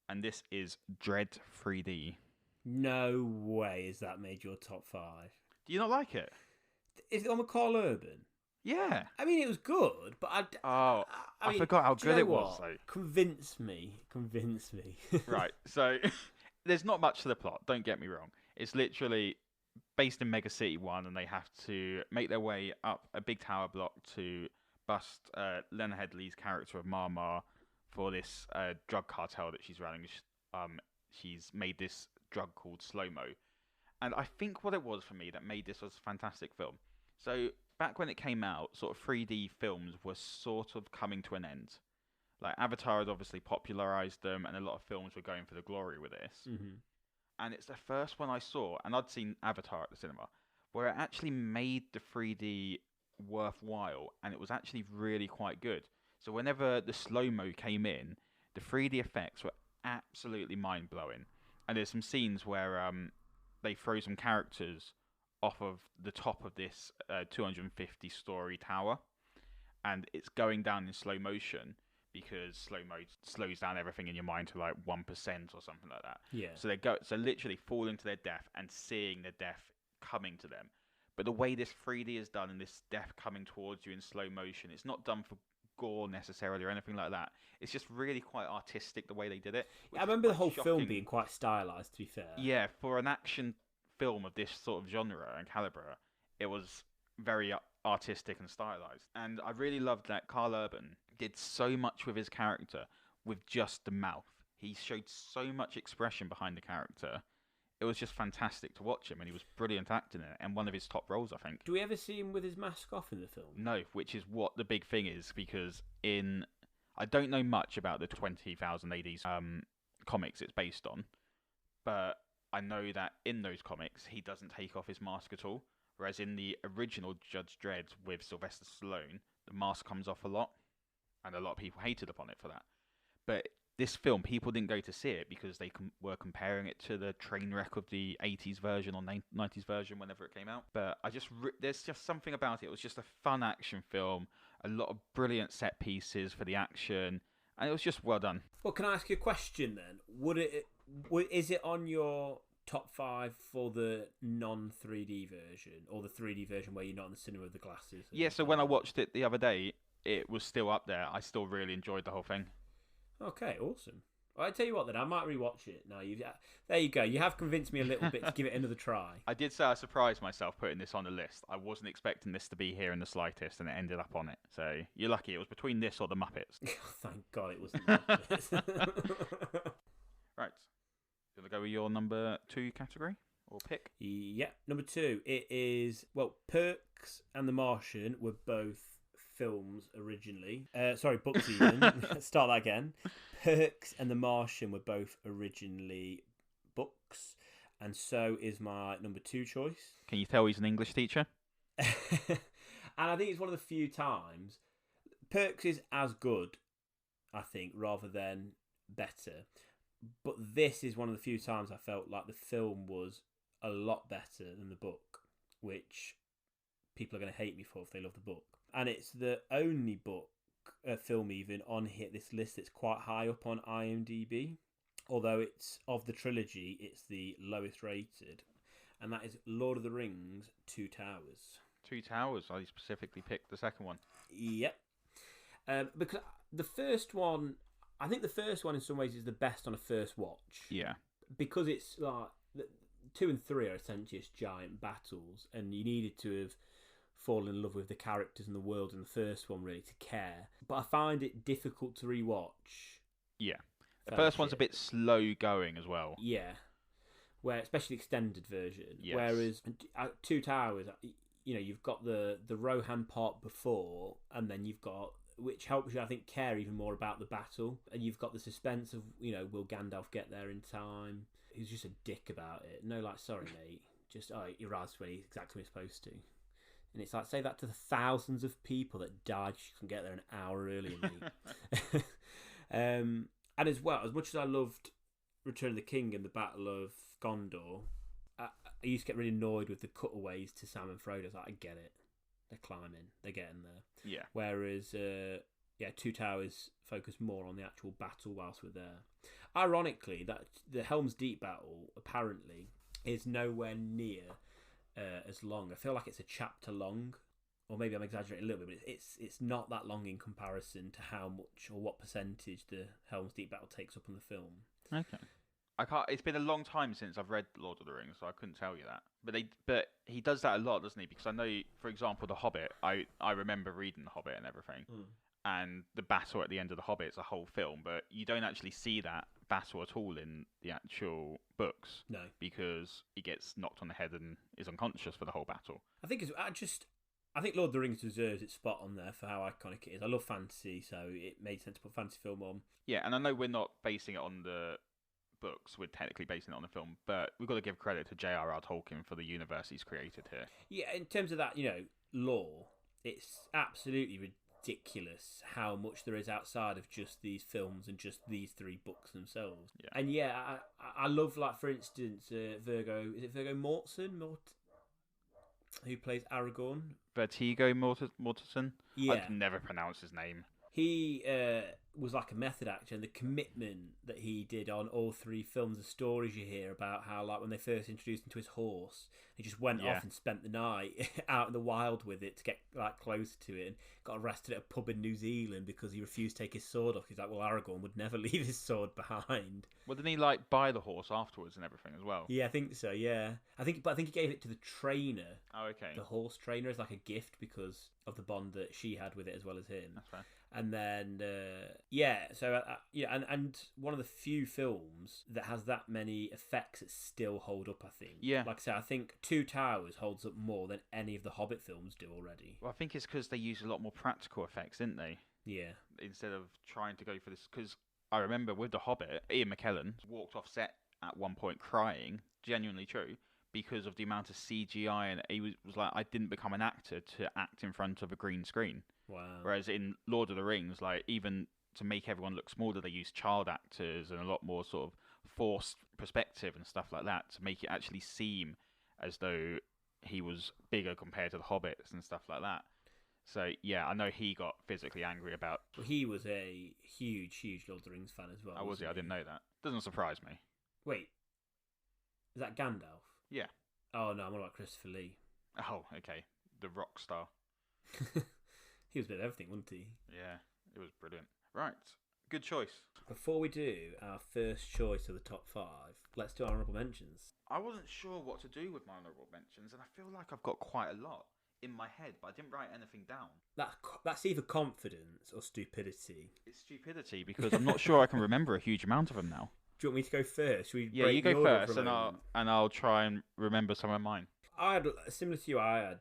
And this is Dredd 3D. No way has that made your top 5. Do you not like it? Is it on with Carl Urban? Yeah. I mean, it was good, but I forgot how good it was, though. Convince me. Right, so there's not much to the plot, don't get me wrong. It's literally based in Mega City 1, and they have to make their way up a big tower block to bust Lena Headey's character of Mama for this drug cartel that she's running. She's made this drug called Slow-Mo. And I think what it was for me that made this was a fantastic film. So back when it came out, sort of 3D films were sort of coming to an end. Like Avatar had obviously popularized them, and a lot of films were going for the glory with this. Mm-hmm. And it's the first one I saw, and I'd seen Avatar at the cinema, where it actually made the 3D worthwhile, and it was actually really quite good. So whenever the slow-mo came in, the 3D effects were absolutely mind-blowing. And there's some scenes where they throw some characters off of the top of this 250-story tower, and it's going down in slow motion because slow-mo slows down everything in your mind to like 1% or something like that. Yeah. So literally falling to their death and seeing their death coming to them. But the way this 3D is done and this death coming towards you in slow motion, it's not done for gore necessarily or anything like that. It's just really quite artistic the way they did it. I remember the whole film being quite stylized, to be fair. Yeah, for an action film of this sort of genre and caliber, it was very artistic and stylized. And I really loved that Carl Urban did so much with his character with just the mouth. He showed so much expression behind the character. It was just fantastic to watch him, and he was brilliant acting in it, and one of his top roles, I think. Do we ever see him with his mask off in the film? No, which is what the big thing is, because I don't know much about the 20,000 AD comics it's based on, but I know that in those comics, he doesn't take off his mask at all, whereas in the original Judge Dredd with Sylvester Stallone, the mask comes off a lot, and a lot of people hated upon it for that. But this film, people didn't go to see it because they were comparing it to the train wreck of the 80s version or 90s version whenever it came out. But there's just something about it. It was just a fun action film, a lot of brilliant set pieces for the action, and it was just well done. Well, can I ask you a question then? Is it on your top 5 for the non-3D version, or the 3D version where you're not in the cinema with the glasses? Yeah, so when I watched it the other day, it was still up there. I still really enjoyed the whole thing. Okay, awesome. Well, I tell you what, then I might rewatch it. Now, there you go. You have convinced me a little bit to give it another try. I did say I surprised myself putting this on the list. I wasn't expecting this to be here in the slightest, and it ended up on it. So you're lucky. It was between this or the Muppets. Thank God it wasn't Muppets. Right. You want to go with your number 2 category or pick? Yeah, number 2. It is, Perks and The Martian were both films originally. Books even. Start that again. Perks and The Martian were both originally books, and so is my number 2 choice. Can you tell he's an English teacher? And I think it's one of the few times Perks is as good, I think, rather than better. But this is one of the few times I felt like the film was a lot better than the book, which people are going to hate me for if they love the book. And it's the only film even on this list that's quite high up on IMDb. Although it's of the trilogy, it's the lowest rated. And that is Lord of the Rings, Two Towers. Two Towers, I specifically picked the second one. Yep. Because the first one, I think the first one in some ways is the best on a first watch. Yeah. Because it's like, 2 and 3 are essentially just giant battles, and you needed to have fall in love with the characters and the world in the first one really to care. But I find it difficult to rewatch. Yeah. The first one's a bit slow going as well. Yeah. Especially the extended version. Yes. Whereas Two Towers, you've got the Rohan part before, and then you've got, which helps you, I think, care even more about the battle, and you've got the suspense of, will Gandalf get there in time? He's just a dick about it. No, like, sorry, mate. Just, he arrives when he's exactly when he's supposed to. And it's like, say that to the thousands of people that died. You can get there an hour earlier, mate. And as well, as much as I loved Return of the King and the Battle of Gondor, I used to get really annoyed with the cutaways to Sam and Frodo. I was like, I get it. They're climbing. They're getting there. Yeah. Whereas, Two Towers focus more on the actual battle whilst we're there. Ironically, that the Helm's Deep battle, apparently, is nowhere near as long. I feel like it's a chapter long, or maybe I'm exaggerating a little bit, but it's not that long in comparison to how much or what percentage the Helm's Deep battle takes up in the film. Okay. I can't. It's been a long time since I've read Lord of the Rings, so I couldn't tell you that. But he does that a lot, doesn't he? Because I know, for example, The Hobbit. I remember reading The Hobbit and everything, and the battle at the end of The Hobbit is a whole film, but you don't actually see that battle at all in the actual books. No, because he gets knocked on the head and is unconscious for the whole battle. I think Lord of the Rings deserves its spot on there for how iconic it is. I love fantasy, so it made sense to put fantasy film on. Yeah, and I know we're not basing it on the books, we're technically basing it on the film, but we've got to give credit to J.R.R. Tolkien for the universe he's created here. Yeah, in terms of that, lore, it's absolutely ridiculous how much there is outside of just these films and just these three books themselves. Yeah. And I love, like, for instance, Viggo Mortensen, who plays Aragorn? Vertigo Mortensen? Yeah. I can never pronounce his name. He was like a method actor, and the commitment that he did on all three films, the stories you hear about how, like, when they first introduced him to his horse, he just went off and spent the night out in the wild with it to get, like, close to it, and got arrested at a pub in New Zealand because he refused to take his sword off. He's like, well, Aragorn would never leave his sword behind. Well, didn't he, like, buy the horse afterwards and everything as well? Yeah, I think so, yeah. I think he gave it to the trainer. Oh, okay. The horse trainer, as like a gift because of the bond that she had with it as well as him. That's fair. And then, and one of the few films that has that many effects that still hold up, I think. Yeah. Like I said, I think Two Towers holds up more than any of the Hobbit films do already. Well, I think it's because they used a lot more practical effects, didn't they? Yeah. Instead of trying to go for this, because I remember with The Hobbit, Ian McKellen walked off set at one point crying, genuinely true, because of the amount of CGI, and he was like, I didn't become an actor to act in front of a green screen. Wow. Whereas in Lord of the Rings, like, even to make everyone look smaller, they use child actors and a lot more sort of forced perspective and stuff like that to make it actually seem as though he was bigger compared to the Hobbits and stuff like that. So, yeah, I know he got physically angry about... Well, he was a huge, huge Lord of the Rings fan as well. Oh, was he? I didn't know that. Doesn't surprise me. Wait. Is that Gandalf? Yeah. Oh, no, I'm all about Christopher Lee. Oh, okay. The rock star. He was a bit of everything, wasn't he? Yeah, it was brilliant. Right. Good choice. Before we do our first choice of the top 5, let's do our honourable mentions. I wasn't sure what to do with my honourable mentions, and I feel like I've got quite a lot in my head, but I didn't write anything down. That's either confidence or stupidity. It's stupidity, because I'm not sure I can remember a huge amount of them now. Do you want me to go first? Yeah, you go first, and I'll try and remember some of mine. I had, similar to you, I had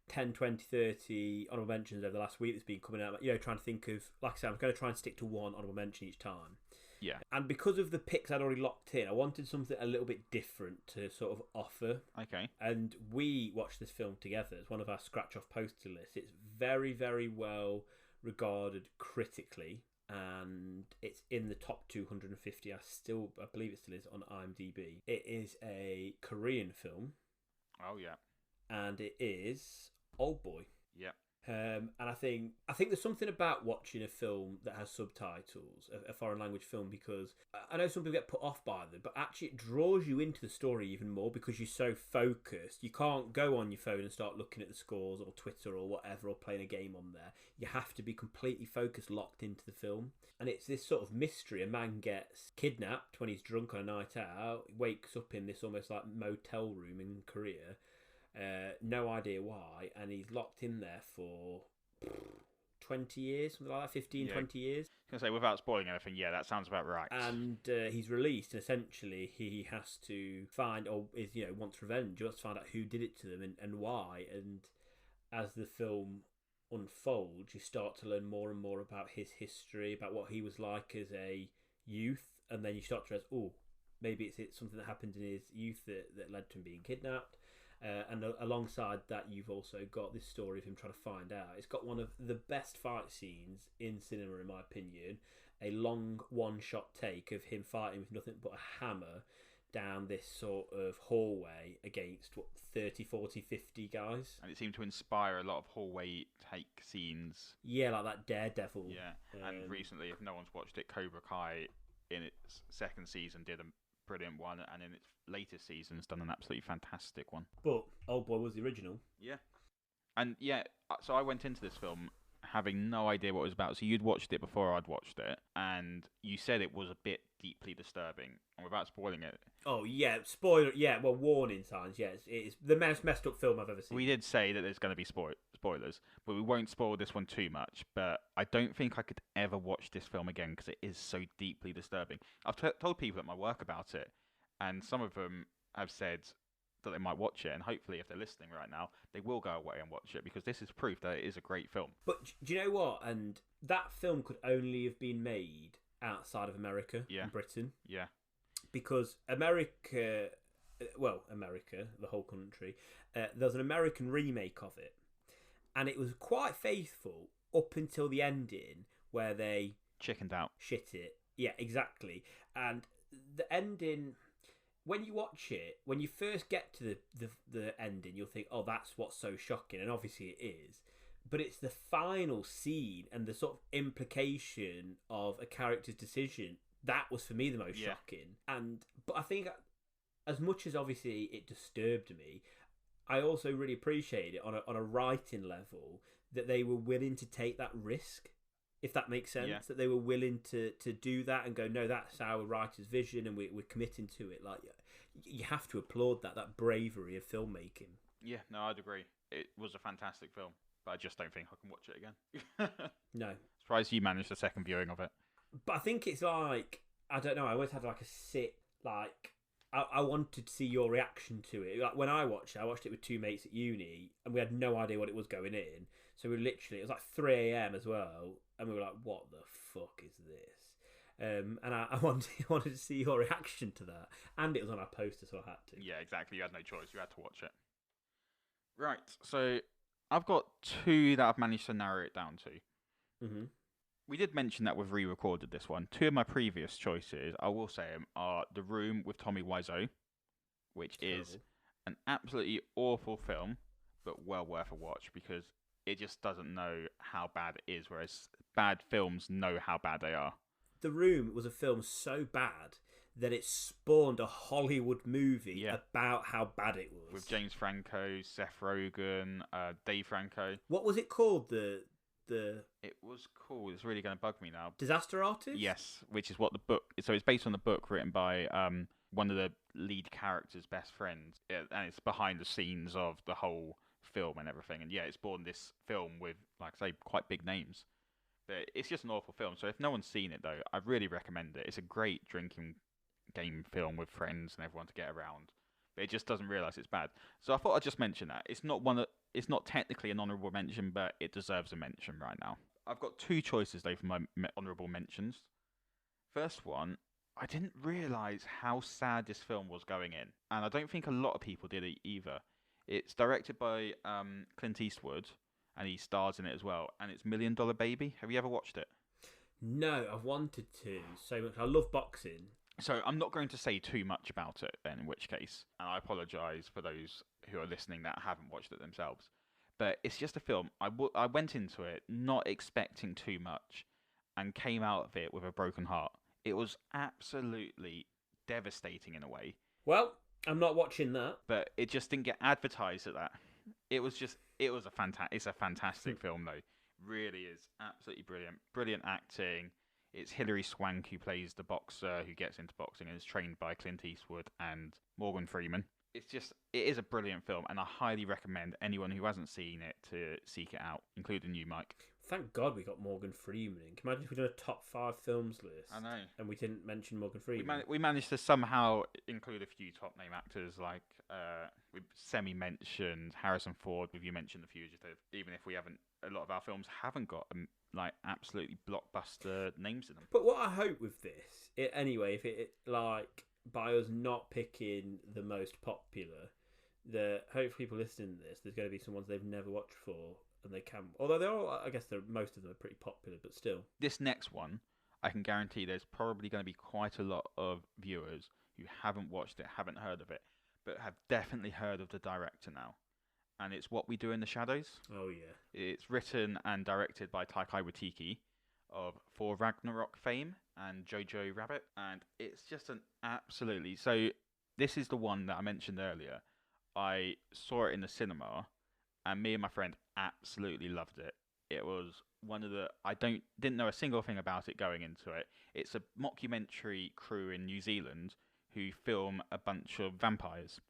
10, 20, 30 honourable mentions over the last week that's been coming out. Trying to think of, like I said, I'm going to try and stick to one honourable mention each time. Yeah. And because of the picks I'd already locked in, I wanted something a little bit different to sort of offer. Okay. And we watched this film together. It's one of our scratch-off poster lists. It's very, very well regarded critically, and it's in the top 250. I believe it still is on IMDb. It is a Korean film. Oh, yeah. And it is Oldboy. Yeah. And I think there's something about watching a film that has subtitles, a foreign language film, because I know some people get put off by them, but actually it draws you into the story even more because you're so focused. You can't go on your phone and start looking at the scores or Twitter or whatever, or playing a game on there. You have to be completely focused, locked into the film. And it's this sort of mystery. A man gets kidnapped when he's drunk on a night out, wakes up in this almost like motel room in Korea. No idea why, and he's locked in there for 20 years, something like that, 15, 20 years. I say, without spoiling anything, yeah, that sounds about right. And he's released, and essentially he has to find, or is wants revenge. He wants to find out who did it to them and why. And as the film unfolds, you start to learn more and more about his history, about what he was like as a youth, and then you start to realize, oh, maybe it's something that happened in his youth that led to him being kidnapped. And alongside that, you've also got this story of him trying to find out. It's got one of the best fight scenes in cinema, in my opinion. A long one-shot take of him fighting with nothing but a hammer down this sort of hallway against 30, 40, 50 guys. And it seemed to inspire a lot of hallway take scenes. Yeah, like that Daredevil. Yeah, and recently, if no one's watched it, Cobra Kai in its second season did a brilliant one, and in its latest season's done an absolutely fantastic one. But Oldboy was the original. Yeah. And yeah, so I went into this film having no idea what it was about. So you'd watched it before I'd watched it, and you said it was a bit deeply disturbing. And without spoiling it... Oh, yeah, spoiler, yeah, well, warning signs, yes. It's the most messed up film I've ever seen. We did say that there's going to be spoilers, but we won't spoil this one too much. But I don't think I could ever watch this film again because it is so deeply disturbing. I've told people at my work about it, and some of them have said that they might watch it, and hopefully if they're listening right now, they will go away and watch it, because this is proof that it is a great film. But do you know what? And that film could only have been made outside of America and Britain. Yeah. Because America, the whole country, there's an American remake of it, and it was quite faithful up until the ending where they chickened out. Shit it. Yeah, exactly. And the ending, when you watch it, when you first get to the ending, you'll think, oh, that's what's so shocking, and obviously it is. But it's the final scene and the sort of implication of a character's decision that was for me the most shocking. But I think, as much as obviously it disturbed me, I also really appreciated it on a writing level that they were willing to take that risk, if that makes sense. Yeah. That they were willing to do that and go, no, that's our writer's vision, and we're committing to it. Like, you have to applaud that bravery of filmmaking. Yeah, no, I'd agree. It was a fantastic film, but I just don't think I can watch it again. No. Surprised you managed a second viewing of it. But I think it's like, I don't know, I always had like a sit, like, I wanted to see your reaction to it. Like, when I watched it with two mates at uni, and we had no idea what it was going in. So we literally, it was like 3 a.m. as well, and we were like, what the fuck is this? And I wanted to see your reaction to that. And it was on our poster, so I had to. Yeah, exactly. You had no choice. You had to watch it. Right, so I've got two that I've managed to narrow it down to. Mm-hmm. We did mention that we've re-recorded this one. Two of my previous choices, I will say them, are The Room with Tommy Wiseau, which is an absolutely awful film, but well worth a watch, because it just doesn't know how bad it is, whereas bad films know how bad they are. The Room was a film so bad that it spawned a Hollywood movie about how bad it was. With James Franco, Seth Rogen, Dave Franco. What was it called? It was called, it's really going to bug me now. Disaster Artist? Yes, which is what the book... So it's based on the book written by one of the lead characters' best friends. And it's behind the scenes of the whole film and everything. And yeah, it's born this film with, like I say, quite big names. But it's just an awful film. So if no one's seen it, though, I really recommend it. It's a great drinking game film with friends and everyone to get around. But it just doesn't realise it's bad. So I thought I'd just mention that. It's not technically an honourable mention, but it deserves a mention right now. I've got two choices, though, for my honourable mentions. First one, I didn't realise how sad this film was going in. And I don't think a lot of people did either. It's directed by Clint Eastwood, and he stars in it as well. And it's $1 Million Baby. Have you ever watched it? No, I've wanted to so much. I love boxing. So I'm not going to say too much about it then, in which case, and I apologise for those who are listening that haven't watched it themselves. But it's just a film. I went into it not expecting too much and came out of it with a broken heart. It was absolutely devastating in a way. Well, I'm not watching that. But it just didn't get advertised at that. It's a fantastic film though. Really is absolutely brilliant. Brilliant acting. It's Hilary Swank who plays the boxer who gets into boxing and is trained by Clint Eastwood and Morgan Freeman. It is a brilliant film, and I highly recommend anyone who hasn't seen it to seek it out, including you, Mike. Thank God we got Morgan Freeman in. Can you imagine if we did a top 5 films list I know. and we didn't mention Morgan We, Freeman? we managed to somehow include a few top name actors, like we semi-mentioned Harrison Ford. You mentioned The Fugitive. Even if we haven't, a lot of our films haven't got like absolutely blockbuster names in them. But what I hope with this, anyway, if it like by us not picking the most popular, that hopefully people listening to this, there's going to be some ones they've never watched before, and they can. Although they're all, I guess, most of them are pretty popular, but still. This next one, I can guarantee there's probably going to be quite a lot of viewers who haven't watched it, haven't heard of it, but have definitely heard of the director now. And it's What We Do in the Shadows. Oh, yeah. It's written and directed by Taika Waititi of Thor Ragnarok fame and Jojo Rabbit. And it's just an absolutely... So this is the one that I mentioned earlier. I saw it in the cinema and me and my friend absolutely loved it. It was one of the... didn't know a single thing about it going into it. It's a mockumentary crew in New Zealand who film a bunch of vampires.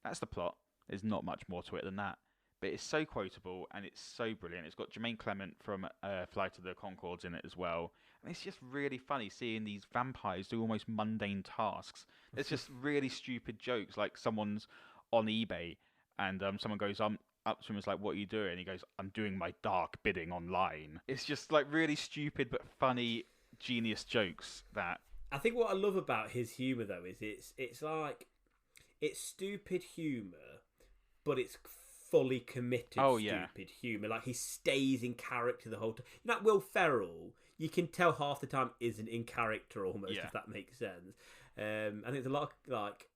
That's the plot. There's not much more to it than that. But it's so quotable and it's so brilliant. It's got Jermaine Clement from Flight of the Conchords in it as well. And it's just really funny seeing these vampires do almost mundane tasks. There's just really stupid jokes, like someone's on eBay and someone goes up to him and is like, "What are you doing?" And he goes, "I'm doing my dark bidding online." It's just like really stupid but funny, genius jokes that... I think what I love about his humour, though, is it's like... It's stupid humour, but it's fully committed stupid humour. Like, he stays in character the whole time. You know, like Will Ferrell, you can tell half the time isn't in character almost, if that makes sense. I think there's a lot of, like,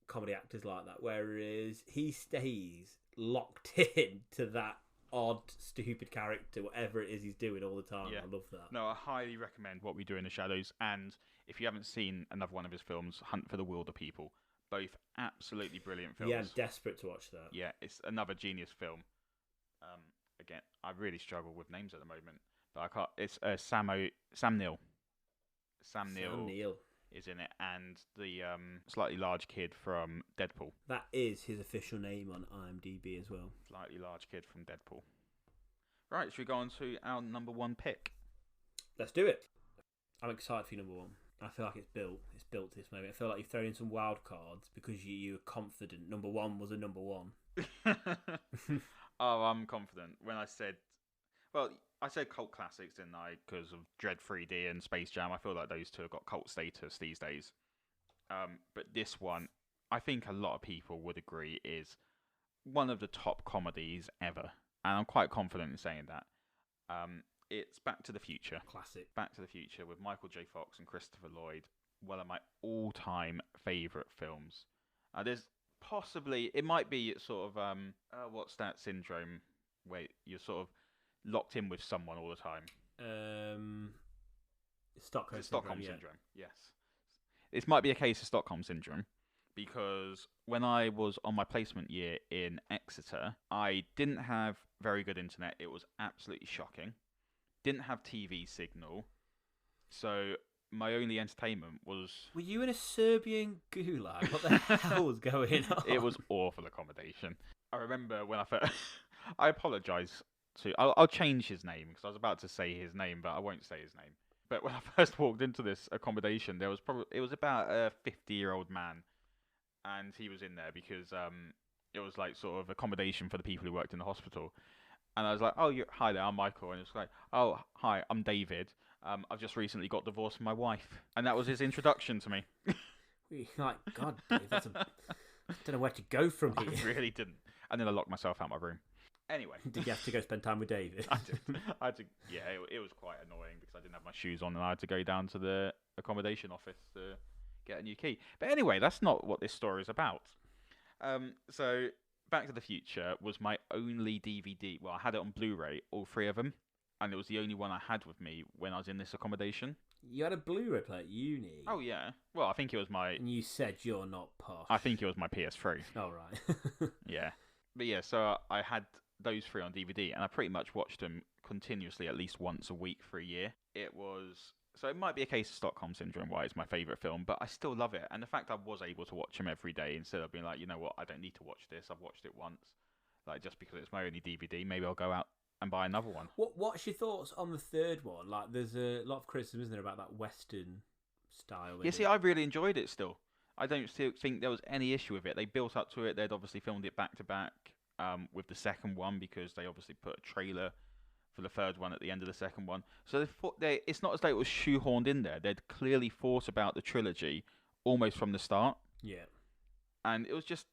comedy actors like that, whereas he stays locked in to that odd, stupid character, whatever it is he's doing all the time. Yeah. I love that. No, I highly recommend What We Do in the Shadows. And if you haven't seen another one of his films, Hunt for the Wilder People. Both absolutely brilliant films. Yeah, I'm desperate to watch that. Yeah, it's another genius film. Again, I really struggle with names at the moment, but I can't. It's Sam Neill. Sam Neill is in it, and the slightly large kid from Deadpool. That is his official name on IMDb as well. Slightly large kid from Deadpool. Right, should we go on to our number one pick? Let's do it. I'm excited for your number one. I feel like it's built. It's built to this moment. I feel like you've thrown in some wild cards because you were confident number one was a number one. Oh, I'm confident. When I said... Well, I said cult classics, didn't I? Because of Dread 3D and Space Jam. I feel like those two have got cult status these days. But this one, I think a lot of people would agree, is one of the top comedies ever. And I'm quite confident in saying that. It's Back to the Future. Classic. Back to the Future with Michael J. Fox and Christopher Lloyd. One of my all-time favourite films. There's possibly... It might be sort of... what's that syndrome where you're sort of locked in with someone all the time? Stockholm Syndrome, yes. This might be a case of Stockholm Syndrome. Because when I was on my placement year in Exeter, I didn't have very good internet. It was absolutely shocking. Didn't have TV signal, so my only entertainment was... Were you in a Serbian gulag? What the hell was going on? It was awful accommodation. I remember when I first... I apologise to... I'll change his name, because I was about to say his name, but I won't say his name. But when I first walked into this accommodation, it was about a 50-year-old man, and he was in there because it was like sort of accommodation for the people who worked in the hospital. And I was like, "Oh, hi there, I'm Michael." And it's like, "Oh, hi, I'm David. I've just recently got divorced from my wife." And that was his introduction to me. You're like, God, Dave, I don't know where to go from here. I really didn't. And then I locked myself out of my room. Anyway. Did you have to go spend time with David? I did. Yeah, it was quite annoying because I didn't have my shoes on and I had to go down to the accommodation office to get a new key. But anyway, that's not what this story is about. So... Back to the Future was my only DVD. Well, I had it on Blu-ray, all three of them, and it was the only one I had with me when I was in this accommodation. You had a Blu-ray player at uni? Oh, yeah. Well, I think it was my... And you said you're not posh. I think it was my PS3. Oh, right. Yeah. But yeah, so I had those three on DVD, and I pretty much watched them continuously at least once a week for a year. It was... So it might be a case of Stockholm Syndrome why it's my favourite film, but I still love it. And the fact I was able to watch them every day instead of being like, you know what, I don't need to watch this. I've watched it once. Like, just because it's my only DVD, maybe I'll go out and buy another one. What's your thoughts on the third one? Like, there's a lot of criticism, isn't there, about that Western style? Yeah, see, I really enjoyed it still. I don't still think there was any issue with it. They built up to it. They'd obviously filmed it back to back with the second one because they obviously put a trailer for the third one at the end of the second one. So it's not as though it was shoehorned in there. They'd clearly thought about the trilogy almost from the start. Yeah. And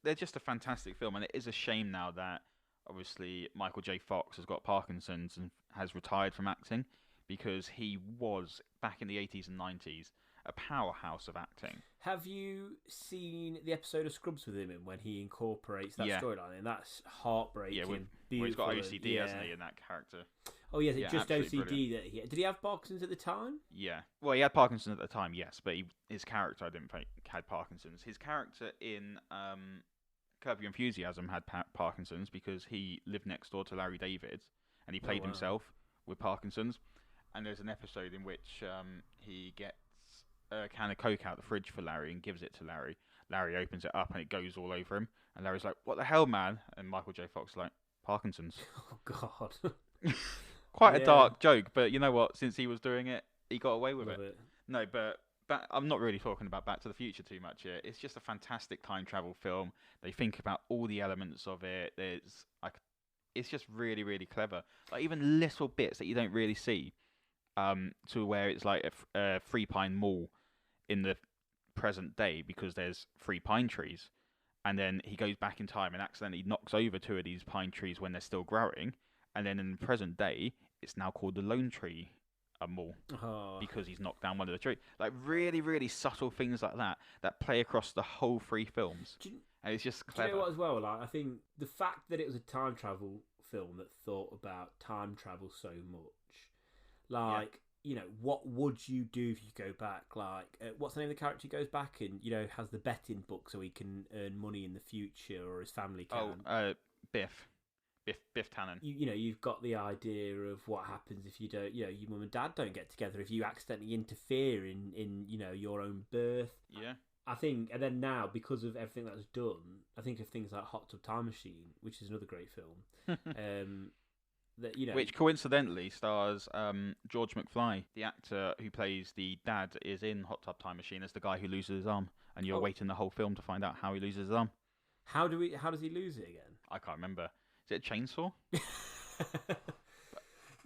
they're just a fantastic film. And it is a shame now that obviously Michael J. Fox has got Parkinson's and has retired from acting, because he was, back in the 80s and 90s, a powerhouse of acting. Have you seen the episode of Scrubs with him in when he incorporates that storyline? And that's heartbreaking. Yeah, beautiful. He's got OCD, hasn't he, in that character? Oh, yes, Yeah, it's just OCD brilliant. that he... Did he have Parkinson's at the time? Yeah. Well, he had Parkinson's at the time, yes, but his character, I didn't think, had Parkinson's. His character in Curb Your Enthusiasm had Parkinson's because he lived next door to Larry David, and he played himself with Parkinson's. And there's an episode in which he gets a can of Coke out the fridge for Larry and gives it to Larry. Larry opens it up and it goes all over him. And Larry's like, "What the hell, man?" And Michael J. Fox is like, "Parkinson's." Oh, God. Quite a dark joke, but you know what? Since he was doing it, he got away with Love it. No, but I'm not really talking about Back to the Future too much here. It's just a fantastic time travel film. They think about all the elements of it. It's just really, really clever. Like, even little bits that you don't really see, to where it's like a Free Pine Mall in the present day because there's 3 pine trees, and then he goes back in time and accidentally knocks over 2 of these pine trees when they're still growing, and then in the present day it's now called the Lone Tree Mall because he's knocked down one of the trees. Like, really, really subtle things like that play across the whole 3 films, and it's just clever. Do you know what as well? Like, I think the fact that it was a time travel film that thought about time travel so much, like, you know, what would you do if you go back? Like, what's the name of the character who goes back and, you know, has the betting book so he can earn money in the future, or his family can? Biff Tannen. You know, you've got the idea of what happens if you don't, you know, your mum and dad don't get together, if you accidentally interfere in you know, your own birth. Yeah. I think, and then now, because of everything that's done, I think of things like Hot Tub Time Machine, which is another great film. That, you know, which coincidentally stars George McFly, the actor who plays the dad, is in Hot Tub Time Machine as the guy who loses his arm, and you're waiting the whole film to find out how he loses his arm. How does he lose it again? I can't remember. Is it a chainsaw?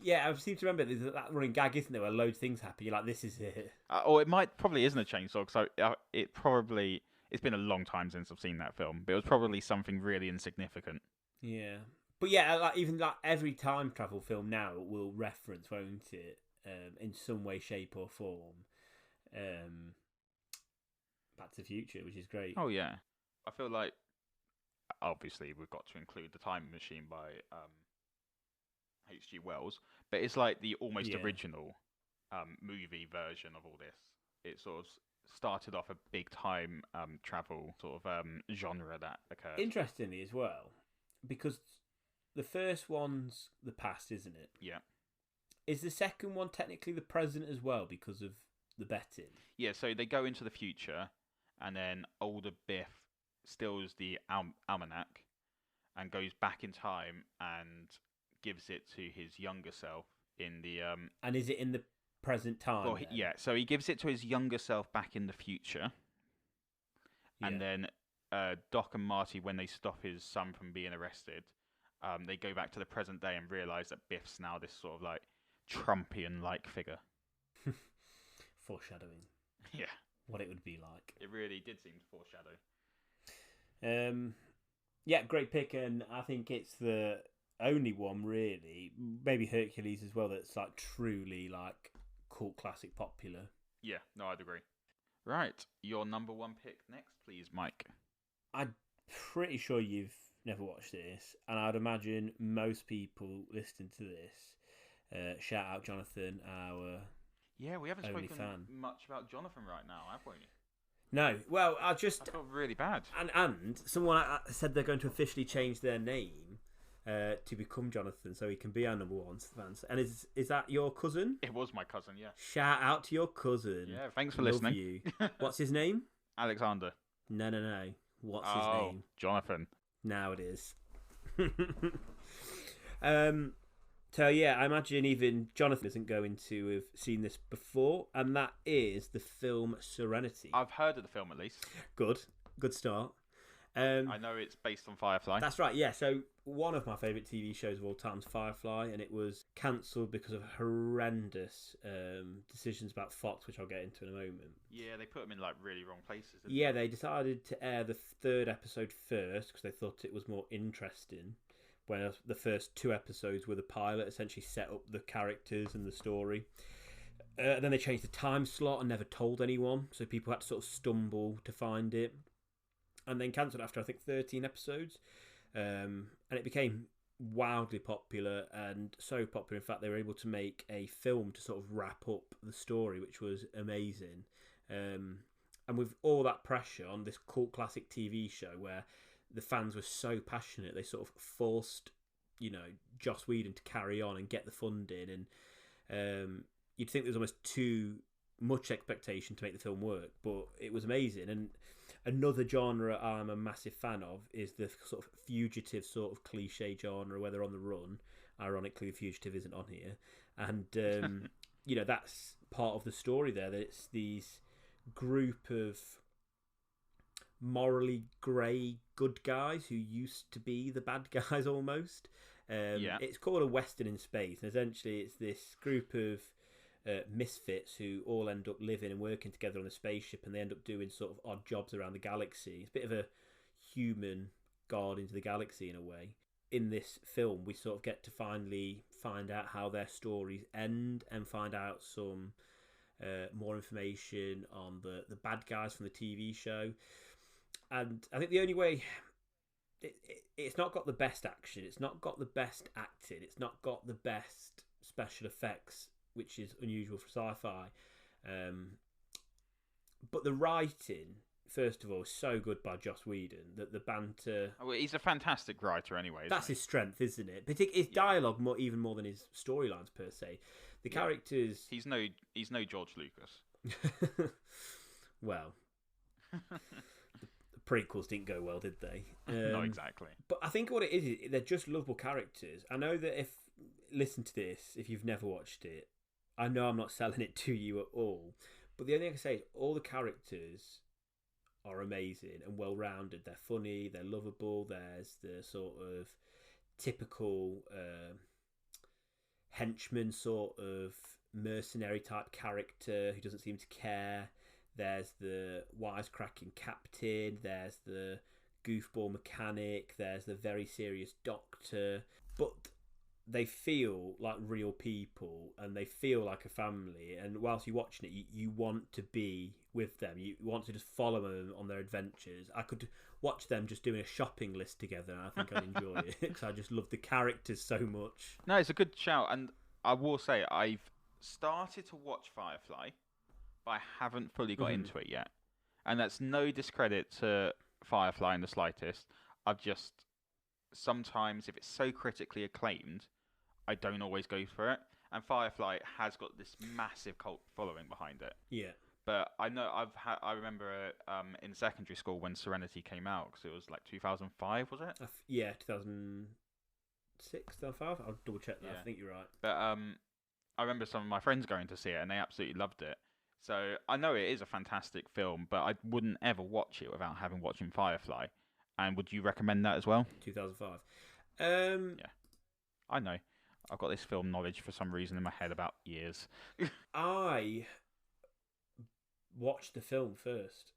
Yeah, I seem to remember there's that running gag, isn't there, where loads of things happen. You're like, this is it. Or it probably isn't a chainsaw, because it's been a long time since I've seen that film, but it was probably something really insignificant. Yeah. But yeah, like, even like every time travel film now will reference, won't it, in some way, shape, or form, Back to the Future, which is great. Oh yeah, I feel like obviously we've got to include The Time Machine by H.G. Wells, but it's like the almost original movie version of all this. It sort of started off a big time travel sort of genre that occurred. Interestingly as well, because the first one's the past, isn't it? Yeah. Is the second one technically the present as well because of the betting? Yeah, so they go into the future, and then older Biff steals the almanac and goes back in time and gives it to his younger self in the... And is it in the present time? Well, so he gives it to his younger self back in the future. Yeah. And then Doc and Marty, when they stop his son from being arrested, they go back to the present day and realise that Biff's now this sort of like Trumpian-like figure. Foreshadowing. Yeah. What it would be like. It really did seem to foreshadow. Yeah, great pick, and I think it's the only one really, maybe Hercules as well, that's like truly like cult classic popular. Yeah, no, I'd agree. Right, your number 1 pick next, please, Mike. I'm pretty sure you've never watched this, and I'd imagine most people listening to this, shout out Jonathan, our we haven't spoken fan. much about Jonathan right now, have we? No, well, I felt really bad. And someone said they're going to officially change their name to become Jonathan, so he can be our number 1 fan. And is that your cousin? It was my cousin, yeah. Shout out to your cousin. Yeah, thanks for Love listening. You. What's his name? Alexander. No. What's his name? Jonathan. Now it is. So yeah, I imagine even Jonathan isn't going to have seen this before, and that is the film Serenity. I've heard of the film at least. Good start. I know it's based on Firefly. That's right, yeah. So one of my favourite TV shows of all time is Firefly, and it was cancelled because of horrendous decisions about Fox, which I'll get into in a moment. Yeah, they put them in like really wrong places. Yeah, they decided to air the third episode first because they thought it was more interesting. When the first 2 episodes were the pilot, essentially set up the characters and the story. Then they changed the time slot and never told anyone, so people had to sort of stumble to find it. And then cancelled after, I think, 13 episodes. And it became wildly popular, and so popular, in fact, they were able to make a film to sort of wrap up the story, which was amazing. And with all that pressure on this cult classic TV show where the fans were so passionate, they sort of forced, Joss Whedon to carry on and get the funding. And you'd think there was almost too much expectation to make the film work, but it was amazing. And another genre I'm a massive fan of is the sort of fugitive sort of cliche genre where they're on the run. Ironically, the fugitive isn't on here. And, that's part of the story there, that it's these group of morally grey good guys who used to be the bad guys almost. It's called a Western in space, and essentially it's this group of misfits who all end up living and working together on a spaceship, and they end up doing sort of odd jobs around the galaxy. It's a bit of a human Guardians of the Galaxy in a way. In this film, we sort of get to finally find out how their stories end and find out some more information on the bad guys from the TV show. And I think the only way... It's not got the best action, it's not got the best acting, it's not got the best special effects, which is unusual for sci-fi. But the writing, first of all, is so good by Joss Whedon that the banter... Oh, he's a fantastic writer anyway. That's his strength, isn't it? His dialogue, even more than his storylines per se. The characters... He's no George Lucas. Well... The prequels didn't go well, did they? Not exactly. But I think what it is, they're just lovable characters. I know that listen to this, if you've never watched it, I know I'm not selling it to you at all, but the only thing I can say is all the characters are amazing and well-rounded. They're funny, they're lovable. There's the sort of typical henchman sort of mercenary type character who doesn't seem to care. There's the wisecracking captain, there's the goofball mechanic, there's the very serious doctor, but they feel like real people and they feel like a family, and whilst you're watching it, you want to be with them, you want to just follow them on their adventures. I could watch them just doing a shopping list together and I think I'd enjoy it because I just love the characters so much. No, it's a good shout, and I will say I've started to watch Firefly, but I haven't fully got into it yet. And that's no discredit to Firefly in the slightest. I've just... Sometimes, if it's so critically acclaimed, I don't always go for it. And Firefly has got this massive cult following behind it. Yeah. But I know I remember in secondary school when Serenity came out, because it was like 2005, was it? Yeah, 2006, 2005. I'll double check that. Yeah. I think you're right. But I remember some of my friends going to see it, and they absolutely loved it. So I know it is a fantastic film, but I wouldn't ever watch it without having watched Firefly. And would you recommend that as well? 2005. Yeah, I know. I've got this film knowledge for some reason in my head about years. I watched the film first.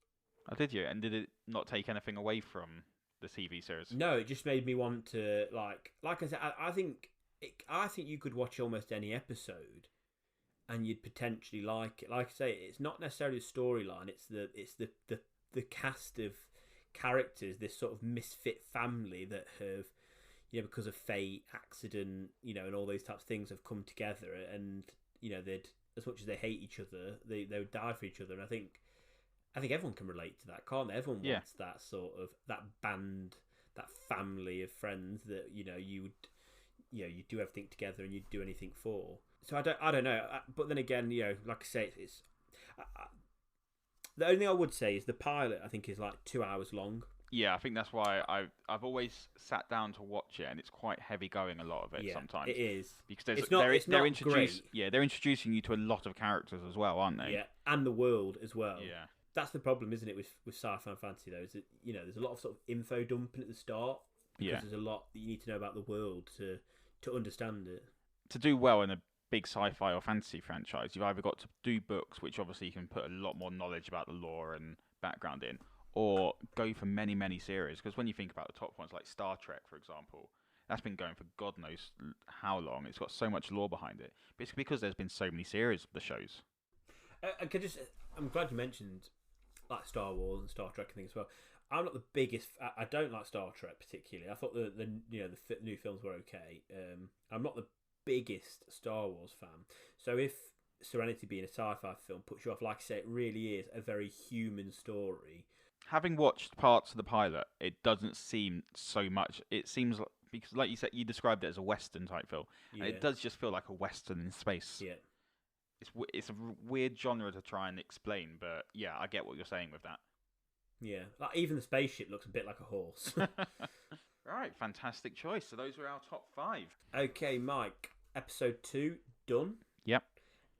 Oh, did you? And did it not take anything away from the TV series? No, it just made me want to like I said. I think you could watch almost any episode, and you'd potentially like it. Like I say, it's not necessarily the storyline. It's the cast of characters, this sort of misfit family that have, because of fate, accident, and all those types of things have come together, and they'd, as much as they hate each other, they would die for each other. And I think everyone can relate to that, can't they? Everyone wants that sort of that band, that family of friends that you do everything together and you'd do anything for. So I don't know, but then again, like I say, it's the only thing I would say is the pilot I think is like 2 hours long, Yeah, I think that's why I've always sat down to watch it, and it's quite heavy going. A lot of it Yeah, sometimes it is. because It's they're not great. they're introducing you to a lot of characters as well, aren't they? Yeah, and the world as well. Yeah. That's the problem, isn't it, with sci-fi and fantasy? Though, is that there's a lot of sort of info dumping at the start because Yeah. there's a lot that you need to know about the world to understand it. To do well in a big sci-fi or fantasy franchise, you've either got to do books, which obviously you can put a lot more knowledge about the lore and background in, or go for many, many series. Because when you think about the top ones, like Star Trek, for example, that's been going for God knows how long. It's got so much lore behind it. But it's because there's been so many series of the shows. I'm glad you mentioned like Star Wars and Star Trek and things as well. I'm not the biggest. I don't like Star Trek particularly. I thought the new films were okay. I'm not the biggest Star Wars fan. So if Serenity being a sci-fi film puts you off, like I say, it really is a very human story. Having watched parts of the pilot, it doesn't seem so much. It seems like, because, like you said, you described it as a Western type film, Yeah. and it does just feel like a Western in space. Yeah. It's a weird genre to try and explain, but yeah, I get what you're saying with that. Yeah. Like even the spaceship looks a bit like a horse. Right, fantastic choice. So those were our top 5. Okay, Mike. Episode 2 done. Yep.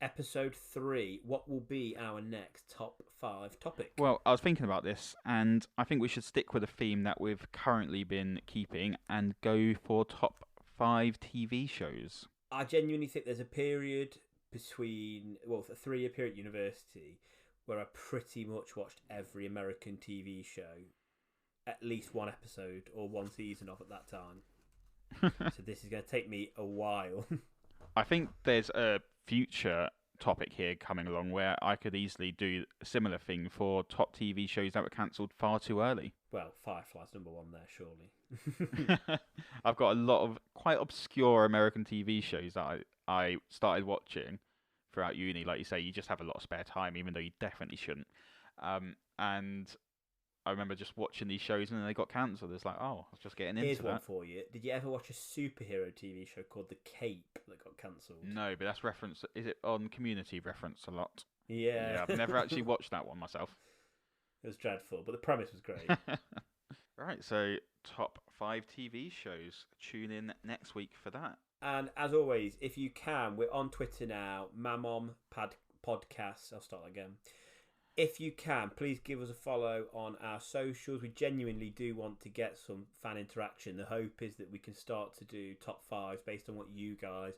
Episode 3. What will be our next top 5 topic? Well, I was thinking about this, and I think we should stick with a theme that we've currently been keeping and go for top 5 TV shows. I genuinely think there's a period between, well, a 3-year period at university where I pretty much watched every American TV show, at least one episode or one season of at that time. So this is going to take me a while. I think there's a future topic here coming along where I could easily do a similar thing for top TV shows that were cancelled far too early. Well, Firefly's number 1 there, surely. I've got a lot of quite obscure American TV shows that I started watching throughout uni. Like you say, you just have a lot of spare time, even though you definitely shouldn't. And I remember just watching these shows and then they got cancelled. It's like, oh, I was just getting into that. Here's one for you. Did you ever watch a superhero TV show called The Cape that got cancelled? No, but that's reference. Is it on Community reference a lot? Yeah. I've never actually watched that one myself. It was dreadful, but the premise was great. Right, so top 5 TV shows. Tune in next week for that. And as always, if you can, we're on Twitter now, Mamom Podcast. I'll start again. If you can, please give us a follow on our socials. We genuinely do want to get some fan interaction. The hope is that we can start to do top 5s based on what you guys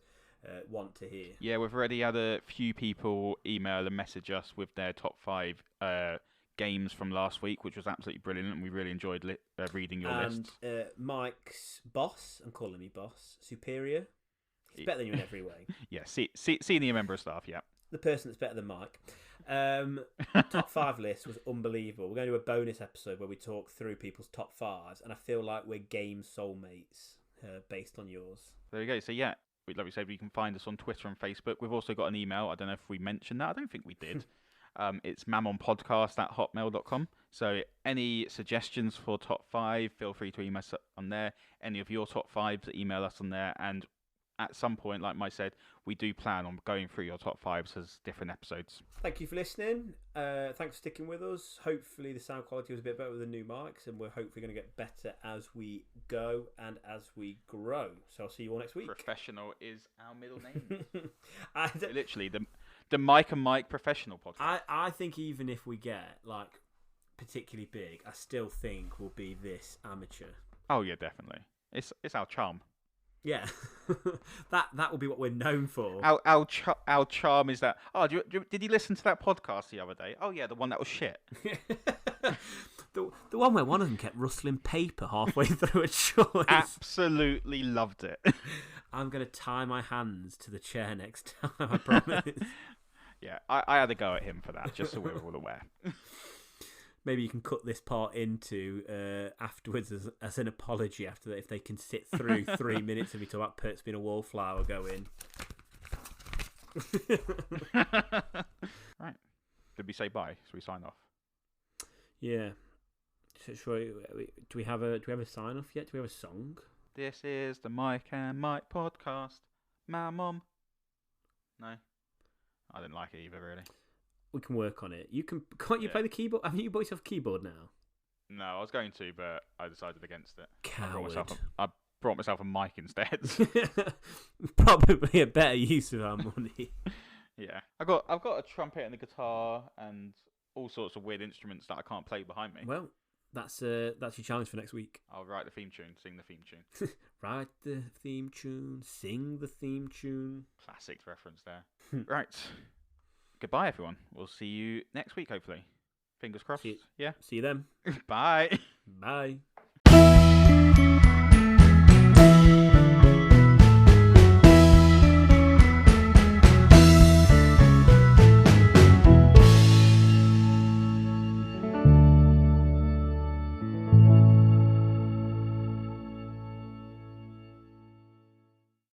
want to hear. Yeah, we've already had a few people email and message us with their top 5 games from last week, which was absolutely brilliant, and we really enjoyed reading your list. And Mike's boss, I'm calling me boss, Superior. He's better than you in every way. Yeah, senior member of staff, yeah. The person that's better than Mike. Top 5 list was unbelievable. We're going to do a bonus episode where we talk through people's top 5s, and I feel like we're game soulmates based on yours. There you go. So yeah, like we said, you can find us on Twitter and Facebook. We've also got an email. I don't know if we mentioned that. I don't think we did. It's mamonpodcast@hotmail.com. So any suggestions for top 5, feel free to email us on there. Any of your top 5s, email us on there. And at some point, like Mike said, we do plan on going through your top 5s as different episodes. Thank you for listening. Thanks for sticking with us. Hopefully the sound quality was a bit better with the new mics, and we're hopefully going to get better as we go and as we grow. So I'll see you all next week. Professional is our middle name. I Literally, the Mike and Mike Professional podcast. I think even if we get like particularly big, I still think we'll be this amateur. Oh yeah, definitely. It's our charm. Yeah, that will be what we're known for. Our charm is that. Oh, did you listen to that podcast the other day? Oh yeah, the one that was shit. the one where one of them kept rustling paper halfway through a choice. Absolutely loved it. I'm gonna tie my hands to the chair next time. I promise. Yeah, I had a go at him for that, just so we're all aware. Maybe you can cut this part into afterwards as an apology after that, if they can sit through 3 minutes of me talking about Pert's being a wallflower going. Right. Did we say bye? Should we sign off? Yeah. Do we have a sign off yet? Do we have a song? This is the Mike and Mike podcast. My mum. No. I didn't like it either, really. We can work on it. Can't you play the keyboard? Haven't you bought yourself a keyboard now? No, I was going to, but I decided against it. Coward. I brought myself a mic instead. Probably a better use of our money. Yeah, I've got a trumpet and a guitar and all sorts of weird instruments that I can't play behind me. Well, that's your challenge for next week. I'll write the theme tune, sing the theme tune. Write the theme tune, sing the theme tune. Classic reference there. Right. Goodbye, everyone. We'll see you next week, hopefully. Fingers crossed. Yeah. See you then. Bye. Bye.